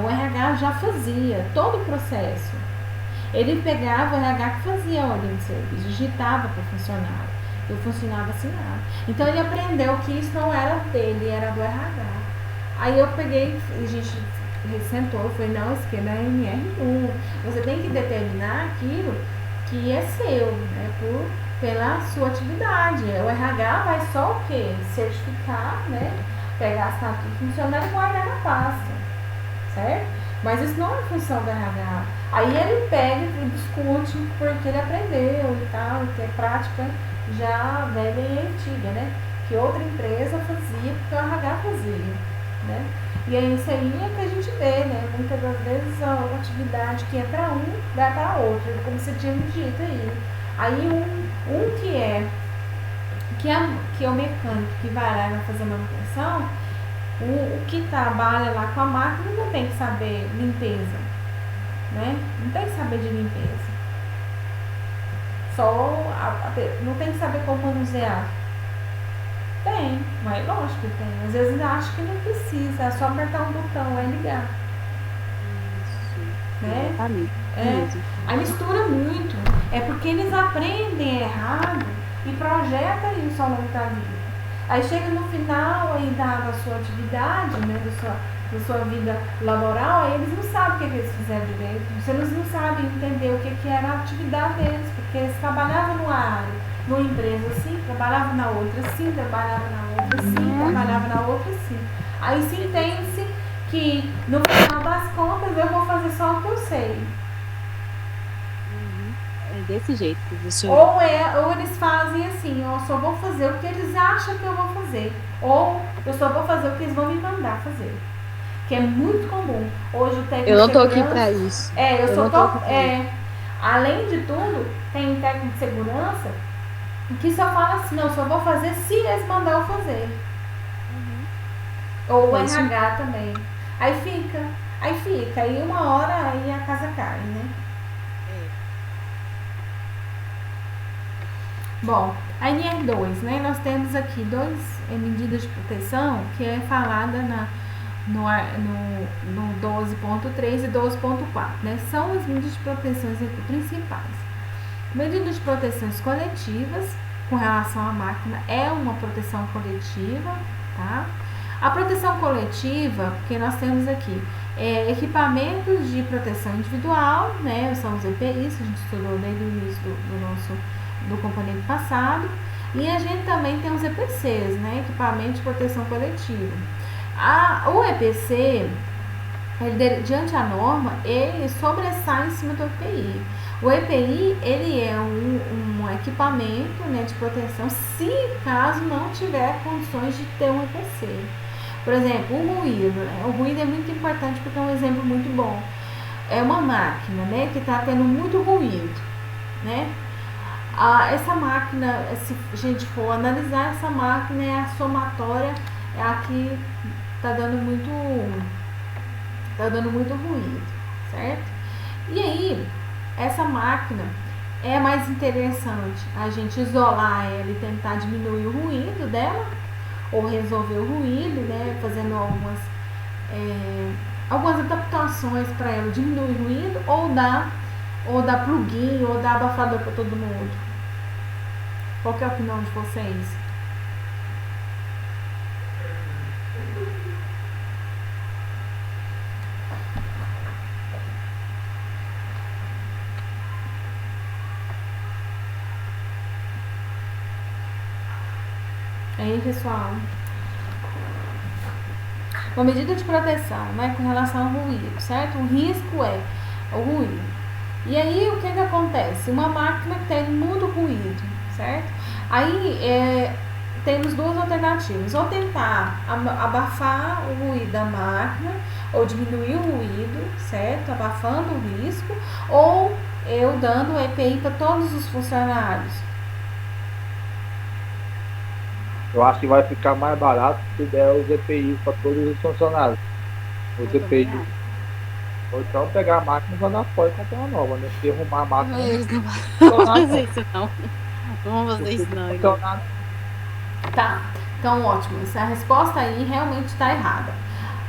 O RH já fazia todo o processo. Ele pegava o RH que fazia a ordem de serviço, digitava para o funcionário. E o funcionário assinava. Então ele aprendeu que isso não era dele, era do RH. Aí eu peguei, a gente sentou, foi não, isso aqui é da NR1. Você tem que determinar aquilo que é seu, né? Pela sua atividade. O RH vai só o quê? Certificar, né? Pegar a assinatura do funcionário e guardar na pasta. Certo? Mas isso não é função do RH. Aí ele pega e discute porque ele aprendeu e tal, que é prática já velha e antiga, né? Que outra empresa fazia porque o RH fazia, né? E é isso aí é que a gente vê, né? Muitas das vezes a atividade que é para um, vai para outro, como você tinha me dito aí. Aí um que é o mecânico que vai lá e vai fazer manutenção, o que trabalha lá com a máquina não tem que saber limpeza, né? Não tem que saber de limpeza. Não tem que saber como manusear. Tem, mas lógico que tem. Às vezes acho que não precisa, é só apertar um botão lá e ligar. Né? Exatamente. Aí mistura muito. É porque eles aprendem errado e projetam isso ao longo da vida. Aí chega no final aí da sua atividade, né, da sua vida laboral, aí eles não sabem o que eles fizeram direito. Eles não sabem entender o que era a atividade deles, porque eles trabalhavam numa área, numa empresa assim, trabalhavam na outra assim, trabalhavam na outra assim, trabalhavam na outra assim. Aí se entende-se que no final das contas eu vou fazer só o que eu sei. É desse jeito, professor. Ou eles fazem assim, eu só vou fazer o que eles acham que eu vou fazer. Ou eu só vou fazer o que eles vão me mandar fazer. Que é muito comum. Hoje o técnico Eu não de tô segurança, aqui pra isso. eu só tô. Além de tudo, tem técnico de segurança que só fala assim, não, só vou fazer se eles mandar eu fazer. Ou o RH também. Aí fica. Aí uma hora aí a casa cai, né? Bom, a NR2, né? Nós temos aqui duas medidas de proteção que é falada no 12.3 e 12.4, né? São as medidas de proteção aqui principais. Medidas de proteções coletivas com relação à máquina é uma proteção coletiva, tá? A proteção coletiva, que nós temos aqui, equipamentos de proteção individual, né? São os EPIs, que a gente estudou desde o início do componente passado, e a gente também tem os EPCs, né? Equipamento de proteção coletiva. O EPC, diante da norma, ele sobressai em cima do EPI. O EPI, ele é um equipamento, né, de proteção, se caso não tiver condições de ter um EPC. Por exemplo, o ruído, né? O ruído é muito importante porque é um exemplo muito bom. É uma máquina, né, que está tendo muito ruído, né? Essa máquina, se a gente for analisar, essa máquina é a somatória, é a que está dando muito ruído, certo? E aí, essa máquina é mais interessante a gente isolar ela e tentar diminuir o ruído dela, ou resolver o ruído, né, fazendo algumas adaptações para ela diminuir o ruído, ou dar plugin, ou dar abafador para todo mundo. Qual que é a opinião de vocês? Aí, pessoal, uma medida de proteção, né, com relação ao ruído, certo? O risco é o ruído. E aí, o que acontece? Uma máquina tem muito ruído, certo? Aí, temos duas alternativas. Ou tentar abafar o ruído da máquina, ou diminuir o ruído, certo? Abafando o risco, ou eu dando EPI para todos os funcionários. Eu acho que vai ficar mais barato se der os EPIs para todos os funcionários. Os EPIs. Ou então pegar a máquina e jogar fora e comprar uma nova, né? Se arrumar a máquina. Não vamos fazer isso não. Não vamos fazer isso não. Tá, então ótimo. Essa resposta aí realmente está errada.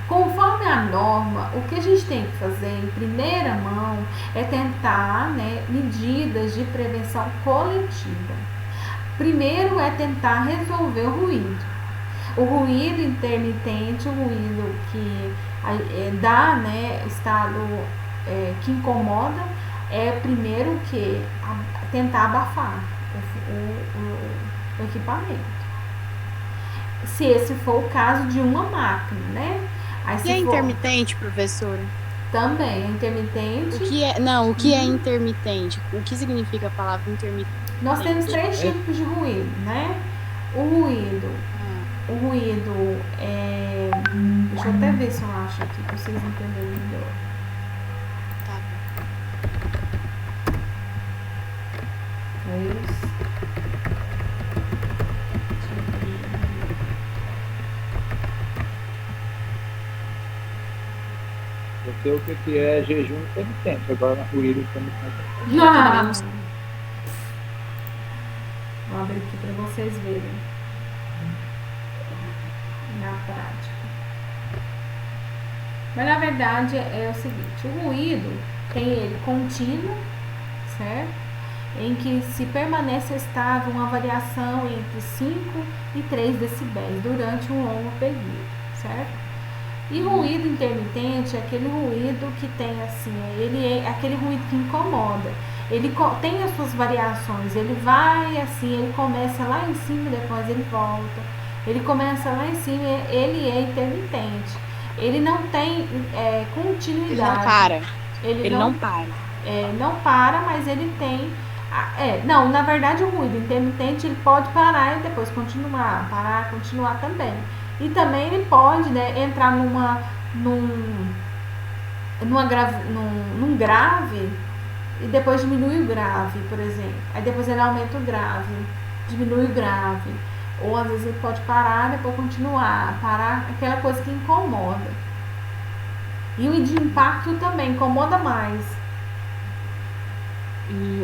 Conforme a norma, o que a gente tem que fazer em primeira mão é tentar, né, medidas de prevenção coletiva. Primeiro é tentar resolver o ruído. O ruído intermitente, o ruído que dá, né, estado que incomoda, é primeiro que tentar abafar o equipamento. Se esse for o caso de uma máquina, né? Aí, e é intermitente, professora? Também, é intermitente. O que é intermitente? O que significa a palavra intermitente? Nós temos 3 tipos de ruído, né? O ruído é... Deixa eu até ver se eu acho aqui para vocês entenderem melhor. Tá bom. É isso. Eu sei o que é jejum intermitente, agora ruído intermitente. Vou abrir aqui para vocês verem. na prática. Mas na verdade é o seguinte, o ruído tem ele contínuo, certo? Em que se permanece estável uma variação entre 5 e 3 decibéis durante um longo período, certo? E ruído intermitente é aquele ruído que tem assim, ele é aquele ruído que incomoda. Ele tem as suas variações, ele vai assim, ele começa lá em cima, depois ele volta. Ele começa lá em cima, ele é intermitente. Ele não tem continuidade. Ele não para. Ele não para. Não para, mas ele tem. Não, na verdade o ruído intermitente ele pode parar e depois continuar, parar, continuar também. E também ele pode, né, entrar num grave e depois diminui o grave, por exemplo. Aí depois ele aumenta o grave, diminui o grave. Ou às vezes ele pode parar e depois continuar, parar, aquela coisa que incomoda. E o de impacto também incomoda mais.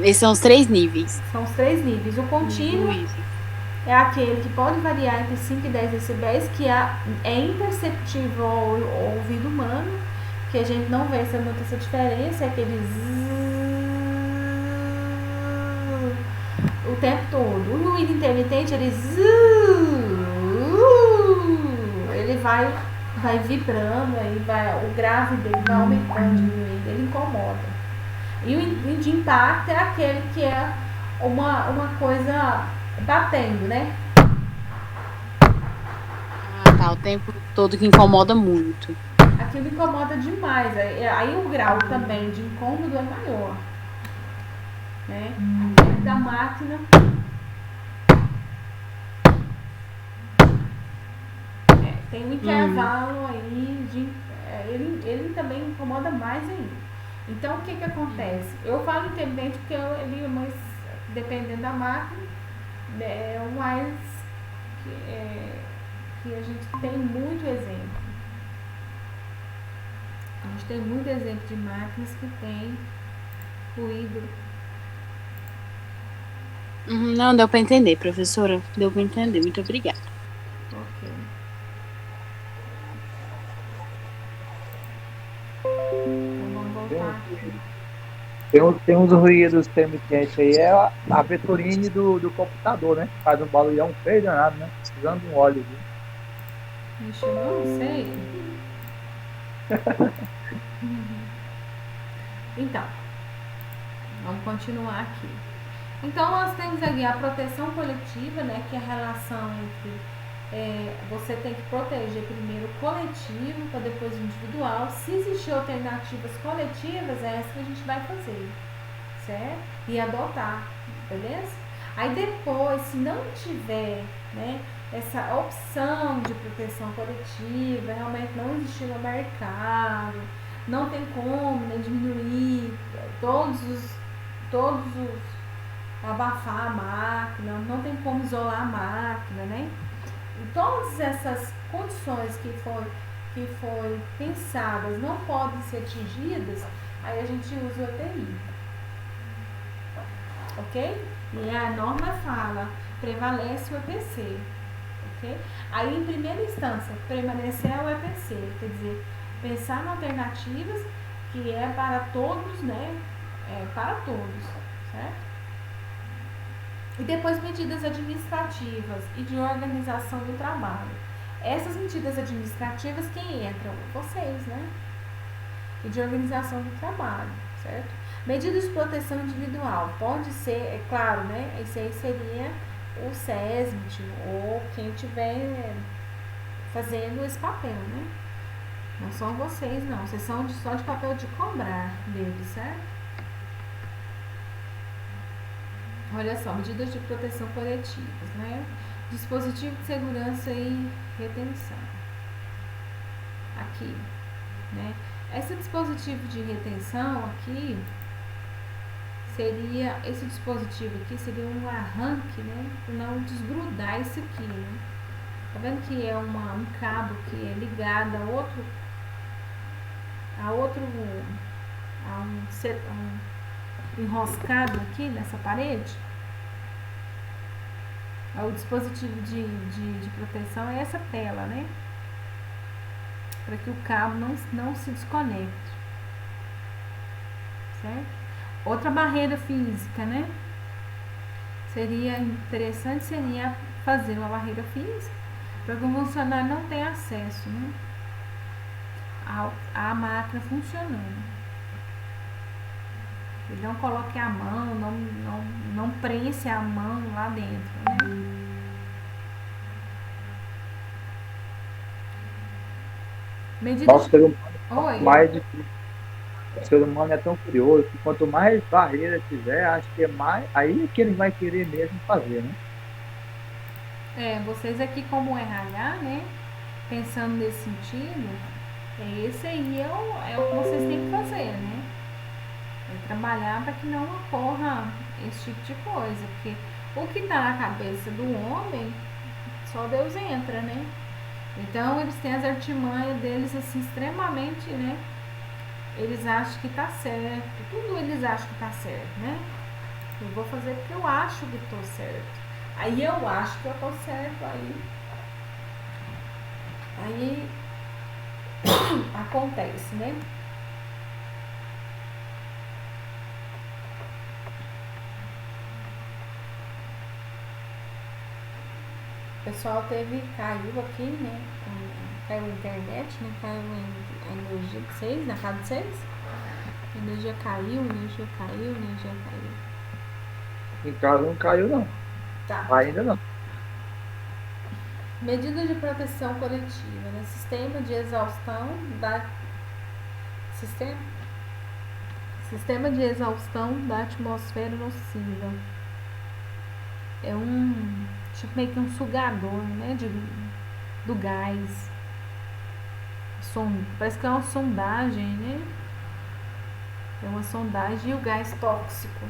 Esses são os 3 níveis. São os 3 níveis. O contínuo é aquele que pode variar entre 5 e 10 decibéis, que é imperceptível ao ouvido humano, que a gente não vê muita diferença, é aquele o tempo todo. O ruído intermitente, ele vai vibrando, aí o grave dele vai aumentando, diminuindo, ele incomoda. E o de impacto é aquele que é uma coisa batendo, né? Tá, o tempo todo que incomoda muito. Aquilo incomoda demais. Aí o grau também de incômodo é maior. Né? Da máquina. Tem um intervalo aí ele também incomoda mais ainda. Então o que acontece? Eu falo intermitente porque ele é mais, dependendo da máquina, é o mais que a gente tem muito exemplo. A gente tem muito exemplo de máquinas que tem ruído. Não, deu para entender, professora. Deu para entender. Muito obrigada. Ok. Tem uns ruídos intermitentes aí, é a vetorine do computador, né? Faz um barulhão feio danado, né? Precisando de um óleo. Ixi, eu não sei. Então, vamos continuar aqui. Então, nós temos ali a proteção coletiva, né? Que é a relação entre você tem que proteger primeiro o coletivo para depois o individual. Se existir alternativas coletivas, é essa que a gente vai fazer, certo? E adotar, beleza? Aí depois, se não tiver, né, essa opção de proteção coletiva, realmente não existir no mercado, não tem como, né, diminuir todos os abafar a máquina, não tem como isolar a máquina, né? Todas essas condições que foi pensadas não podem ser atingidas, aí a gente usa o EPI. Ok? E a norma fala, prevalece o EPC. Ok? Aí, em primeira instância, permanecer o EPC, quer dizer, pensar em alternativas que é para todos, né? Para todos, certo? E depois medidas administrativas e de organização do trabalho. Essas medidas administrativas, quem entram? Vocês, né? E de organização do trabalho, certo? Medidas de proteção individual. Pode ser, é claro, né? Esse aí seria o SESMIT ou quem estiver fazendo esse papel, né? Não são vocês, não. Vocês são só de papel de cobrar deles, certo? Olha só, medidas de proteção coletivas, né? Dispositivo de segurança e retenção. Aqui, né? Esse dispositivo de retenção aqui esse dispositivo aqui seria um arranque, né? Para não desgrudar isso aqui, né? Tá vendo que é um cabo que é ligado a um enroscado aqui nessa parede? O dispositivo de proteção é essa tela, né? Para que o cabo não se desconecte. Certo? Outra barreira física, né? Seria interessante fazer uma barreira física para que o funcionário não tenha acesso, né, à máquina funcionando. Ele não coloque a mão, não presse a mão lá dentro, né? Medida Nosso ser humano Oi. mais difícil. O ser humano é tão curioso que quanto mais barreira tiver, acho que é mais. Aí é que ele vai querer mesmo fazer, né? Vocês aqui como RH, né? Pensando nesse sentido, esse aí é o que vocês têm que fazer, né? É trabalhar para que não ocorra esse tipo de coisa, porque o que está na cabeça do homem, só Deus entra, né? Então eles têm as artimanhas deles assim extremamente, né? Eles acham que tá certo, tudo eles acham que tá certo, né? Eu vou fazer porque eu acho que tô certo. Aí eu acho que eu tô certo, aí acontece, né? O pessoal caiu aqui, né? Caiu a internet, né? Caiu a energia de vocês, na casa de vocês. A energia caiu. Em casa não caiu, não. Tá. Ainda não. Medidas de proteção coletiva, né? Sistema de exaustão Sistema de exaustão da atmosfera nociva. É tipo meio que um sugador, né? Do gás. Parece que é uma sondagem, né? É uma sondagem e o gás tóxico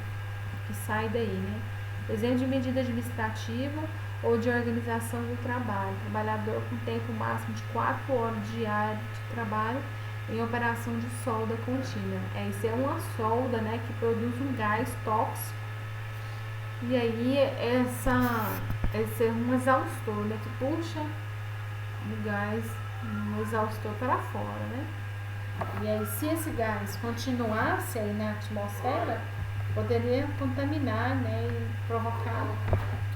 que sai daí, né? Exemplo de medida administrativa ou de organização do trabalho. Trabalhador com tempo máximo de 4 horas diárias de trabalho em operação de solda contínua. Isso é uma solda, né, que produz um gás tóxico. E aí esse é um exaustor, né, que puxa o gás no exaustor para fora, né? E aí, se esse gás continuasse aí na atmosfera, poderia contaminar, né, e provocar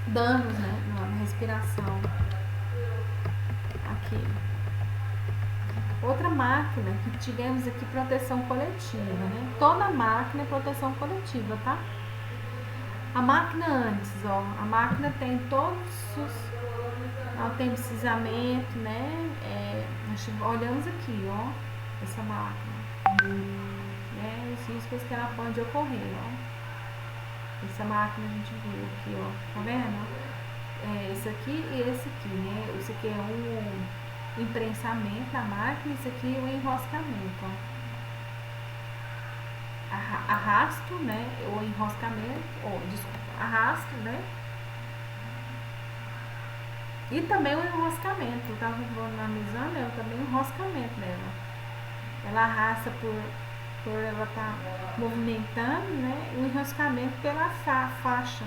danos, né, na respiração. Aqui. Outra máquina que tivemos aqui, proteção coletiva, né? Toda máquina é proteção coletiva, tá? A máquina antes, ó, a máquina tem todos os... Ela tem precisamento, né? Nós olhamos aqui, ó, essa máquina. Né? Os riscos que ela pode ocorrer, ó. Essa máquina a gente viu aqui, ó. Tá vendo? Esse aqui e esse aqui, né? Esse aqui é o imprensamento da máquina, esse aqui é o enroscamento, ó. Arrasto, né? Ou enroscamento, arrasto, né? E também o enroscamento. Eu tava analisando, também o enroscamento dela. Ela arrasta por ela tá movimentando, né? O enroscamento pela faixa.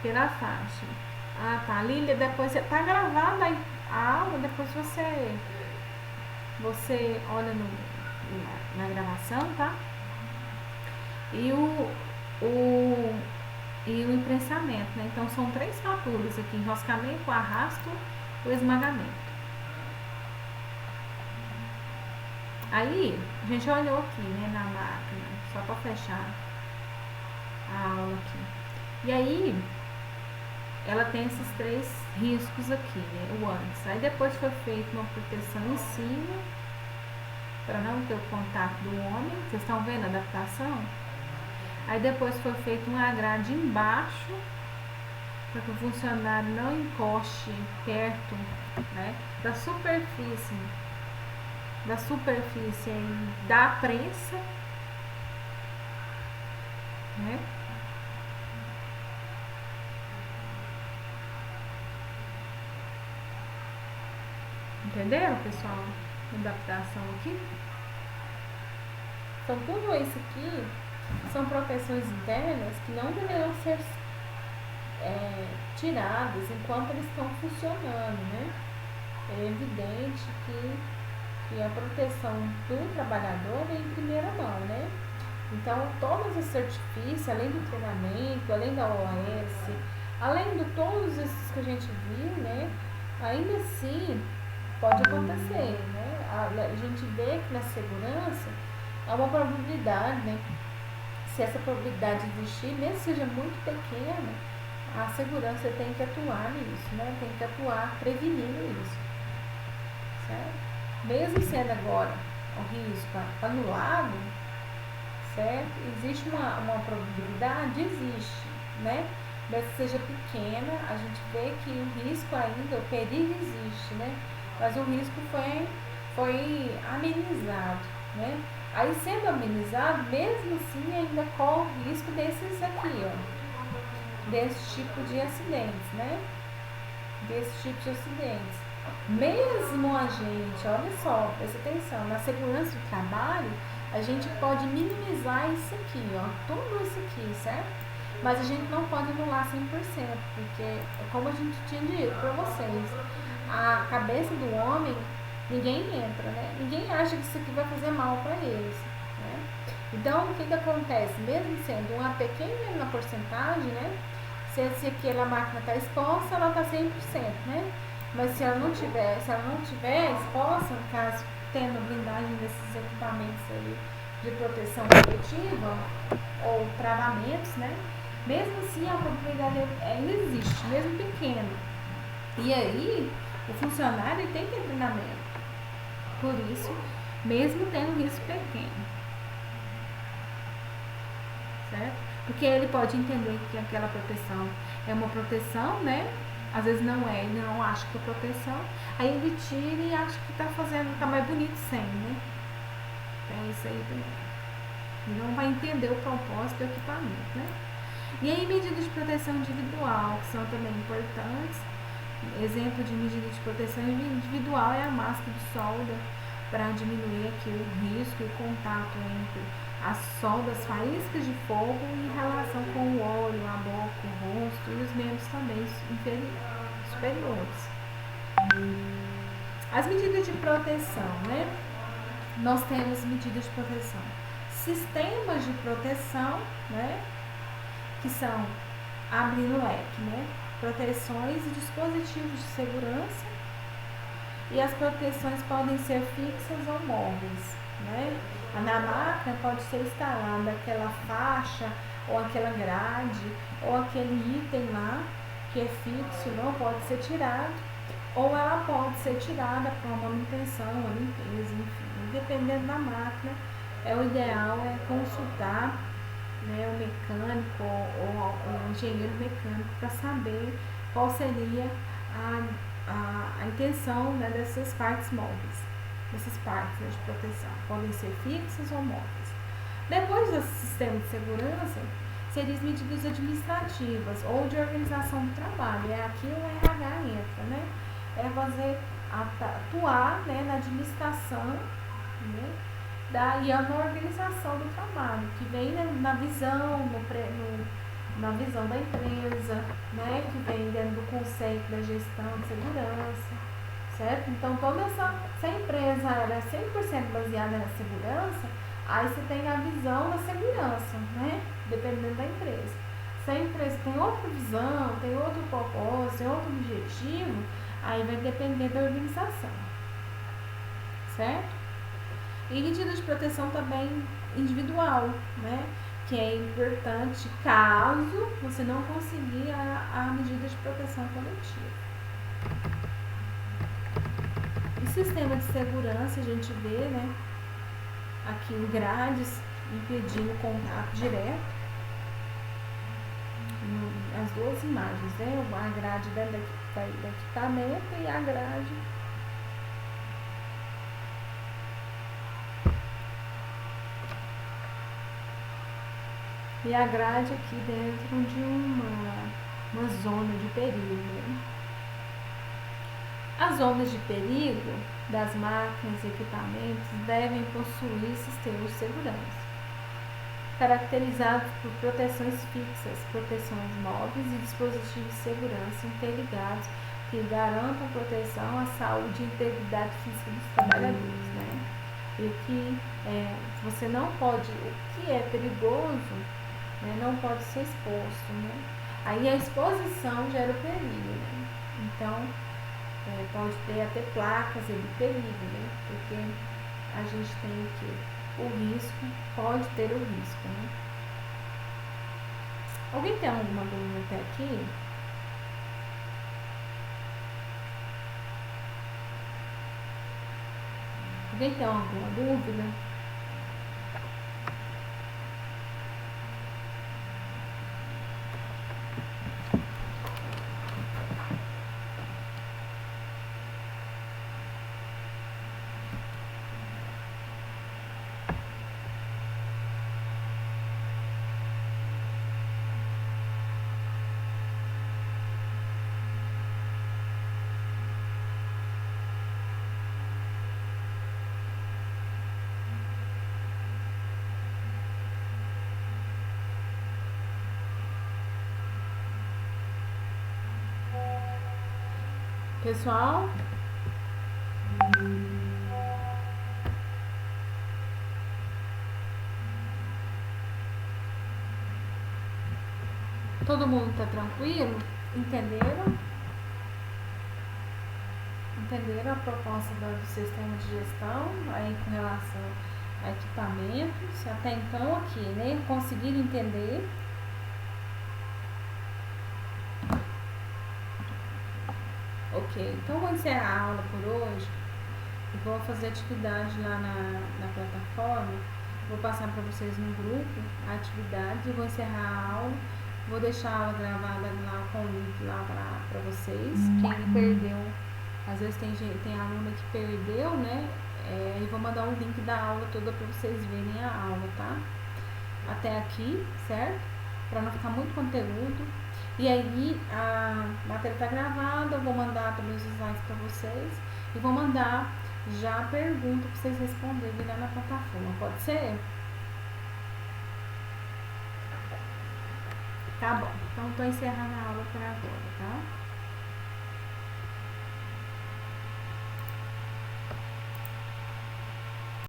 Pela faixa. Ah, tá. Lília, depois tá gravada a aula, depois você olha na gravação, tá? E o imprensamento, né? Então são 3 fatores aqui: enroscamento, o arrasto, o esmagamento. Aí a gente olhou aqui, né, na máquina, só para fechar a aula aqui. E aí ela tem esses 3 riscos aqui, né? O antes. Aí depois foi feita uma proteção em cima para não ter o contato do homem. Vocês estão vendo a adaptação? Aí depois foi feito uma grade embaixo para que o funcionário não encoste perto, né, da superfície aí da prensa, né? Entenderam, pessoal? A adaptação aqui. Então tudo isso aqui são proteções internas que não deveriam ser tiradas enquanto eles estão funcionando, né? É evidente que a proteção do trabalhador é em primeira mão, né? Então, todos os certifícios, além do treinamento, além da OAS, além de todos esses que a gente viu, né? Ainda assim, pode acontecer, né? A gente vê que na segurança há uma probabilidade, né? Se essa probabilidade existir, mesmo que seja muito pequena, a segurança tem que atuar nisso, né? Tem que atuar prevenindo isso, certo? Mesmo sendo agora o risco anulado, certo? Existe uma probabilidade, existe, né? Mas que seja pequena, a gente vê que o risco ainda, o perigo existe, né? Mas o risco foi amenizado, né? Aí sendo amenizado, mesmo assim ainda corre o risco desses aqui, ó, desse tipo de acidentes, né? Desse tipo de acidentes. Mesmo a gente, olha só, presta atenção, na segurança do trabalho, a gente pode minimizar isso aqui, ó, tudo isso aqui, certo? Mas a gente não pode anular 100%, porque, como a gente tinha dito para vocês, a cabeça do homem, ninguém entra, né? Ninguém acha que isso aqui vai fazer mal para eles, né? Então, o que acontece? Mesmo sendo uma pequena porcentagem, né? Se aquela máquina está exposta, ela está 100%, né? Mas se ela não tiver exposta, no caso, tendo blindagem desses equipamentos aí de proteção coletiva ou travamentos, né? Mesmo assim, a probabilidade ainda existe, mesmo pequena. E aí, o funcionário tem que ter treinamento. Por isso, mesmo tendo risco pequeno. Certo? Porque ele pode entender que aquela proteção é uma proteção, né? Às vezes não é, ele não acha que é proteção. Aí ele tira e acha que tá mais bonito sem, né? É isso aí também. Ele não vai entender o propósito do equipamento, né? E aí, medidas de proteção individual, que são também importantes. Exemplo de medida de proteção individual é a máscara de solda, para diminuir aqui o risco e o contato entre as soldas, faíscas de fogo em relação com o olho, a boca, o rosto e os membros também superiores. As medidas de proteção, né? Nós temos medidas de proteção. Sistemas de proteção, né? Que são, abrindo o leque, né? Proteções e dispositivos de segurança. E as proteções podem ser fixas ou móveis, né? Na máquina pode ser instalada aquela faixa, ou aquela grade, ou aquele item lá, que é fixo, não pode ser tirado, ou ela pode ser tirada para uma manutenção, uma limpeza, enfim. Dependendo da máquina, o ideal é consultar, né, o mecânico ou o engenheiro mecânico para saber qual seria a intenção, né, dessas partes móveis, dessas partes, né, de proteção. Podem ser fixas ou móveis. Depois do sistema de segurança, seriam as medidas administrativas ou de organização do trabalho. É aqui o RH entra, né? É fazer, atuar, né, na administração, né, e na organização do trabalho, que vem, né, na visão, na visão da empresa, né, que vem dentro do conceito da gestão de segurança, certo? Então, se a empresa era 100% baseada na segurança, aí você tem a visão da segurança, né, dependendo da empresa. Se a empresa tem outra visão, tem outro propósito, tem outro objetivo, aí vai depender da organização, certo? E medida de proteção também individual, né? Que é importante caso você não conseguir a medida de proteção coletiva. E sistema de segurança, a gente vê, né? Aqui em grades impedindo contato direto. As duas imagens, né? A grade dentro do equipamento e a grade aqui dentro de uma zona de perigo, né? As zonas de perigo das máquinas e equipamentos devem possuir sistemas de segurança. caracterizados por proteções fixas, proteções móveis e dispositivos de segurança interligados que garantam proteção à saúde e integridade física dos trabalhadores, né? E que você não pode, o que é perigoso, né, não pode ser exposto, né? Aí a exposição gera o perigo, né? Então, pode ter até placas de perigo, né? Porque a gente tem que o risco, pode ter o risco, né? Alguém tem alguma dúvida até aqui? Alguém tem alguma dúvida? Pessoal? Todo mundo tá tranquilo? Entenderam? Entenderam a proposta do sistema de gestão aí com relação a equipamentos? Até então aqui, né? Conseguiram entender? Ok, então vou encerrar a aula por hoje e vou fazer atividade lá na plataforma. Vou passar para vocês no grupo a atividade e vou encerrar a aula. Vou deixar a aula gravada lá com o link lá para vocês. Quem perdeu, às vezes tem aluna que perdeu, né? E vou mandar o link da aula toda para vocês verem a aula, tá? Até aqui, certo? Para não ficar muito conteúdo. E aí a matéria está gravada, eu vou mandar também os slides para vocês e vou mandar já a pergunta para vocês responderem lá na plataforma, pode ser? Tá bom, então estou encerrando a aula por agora, tá?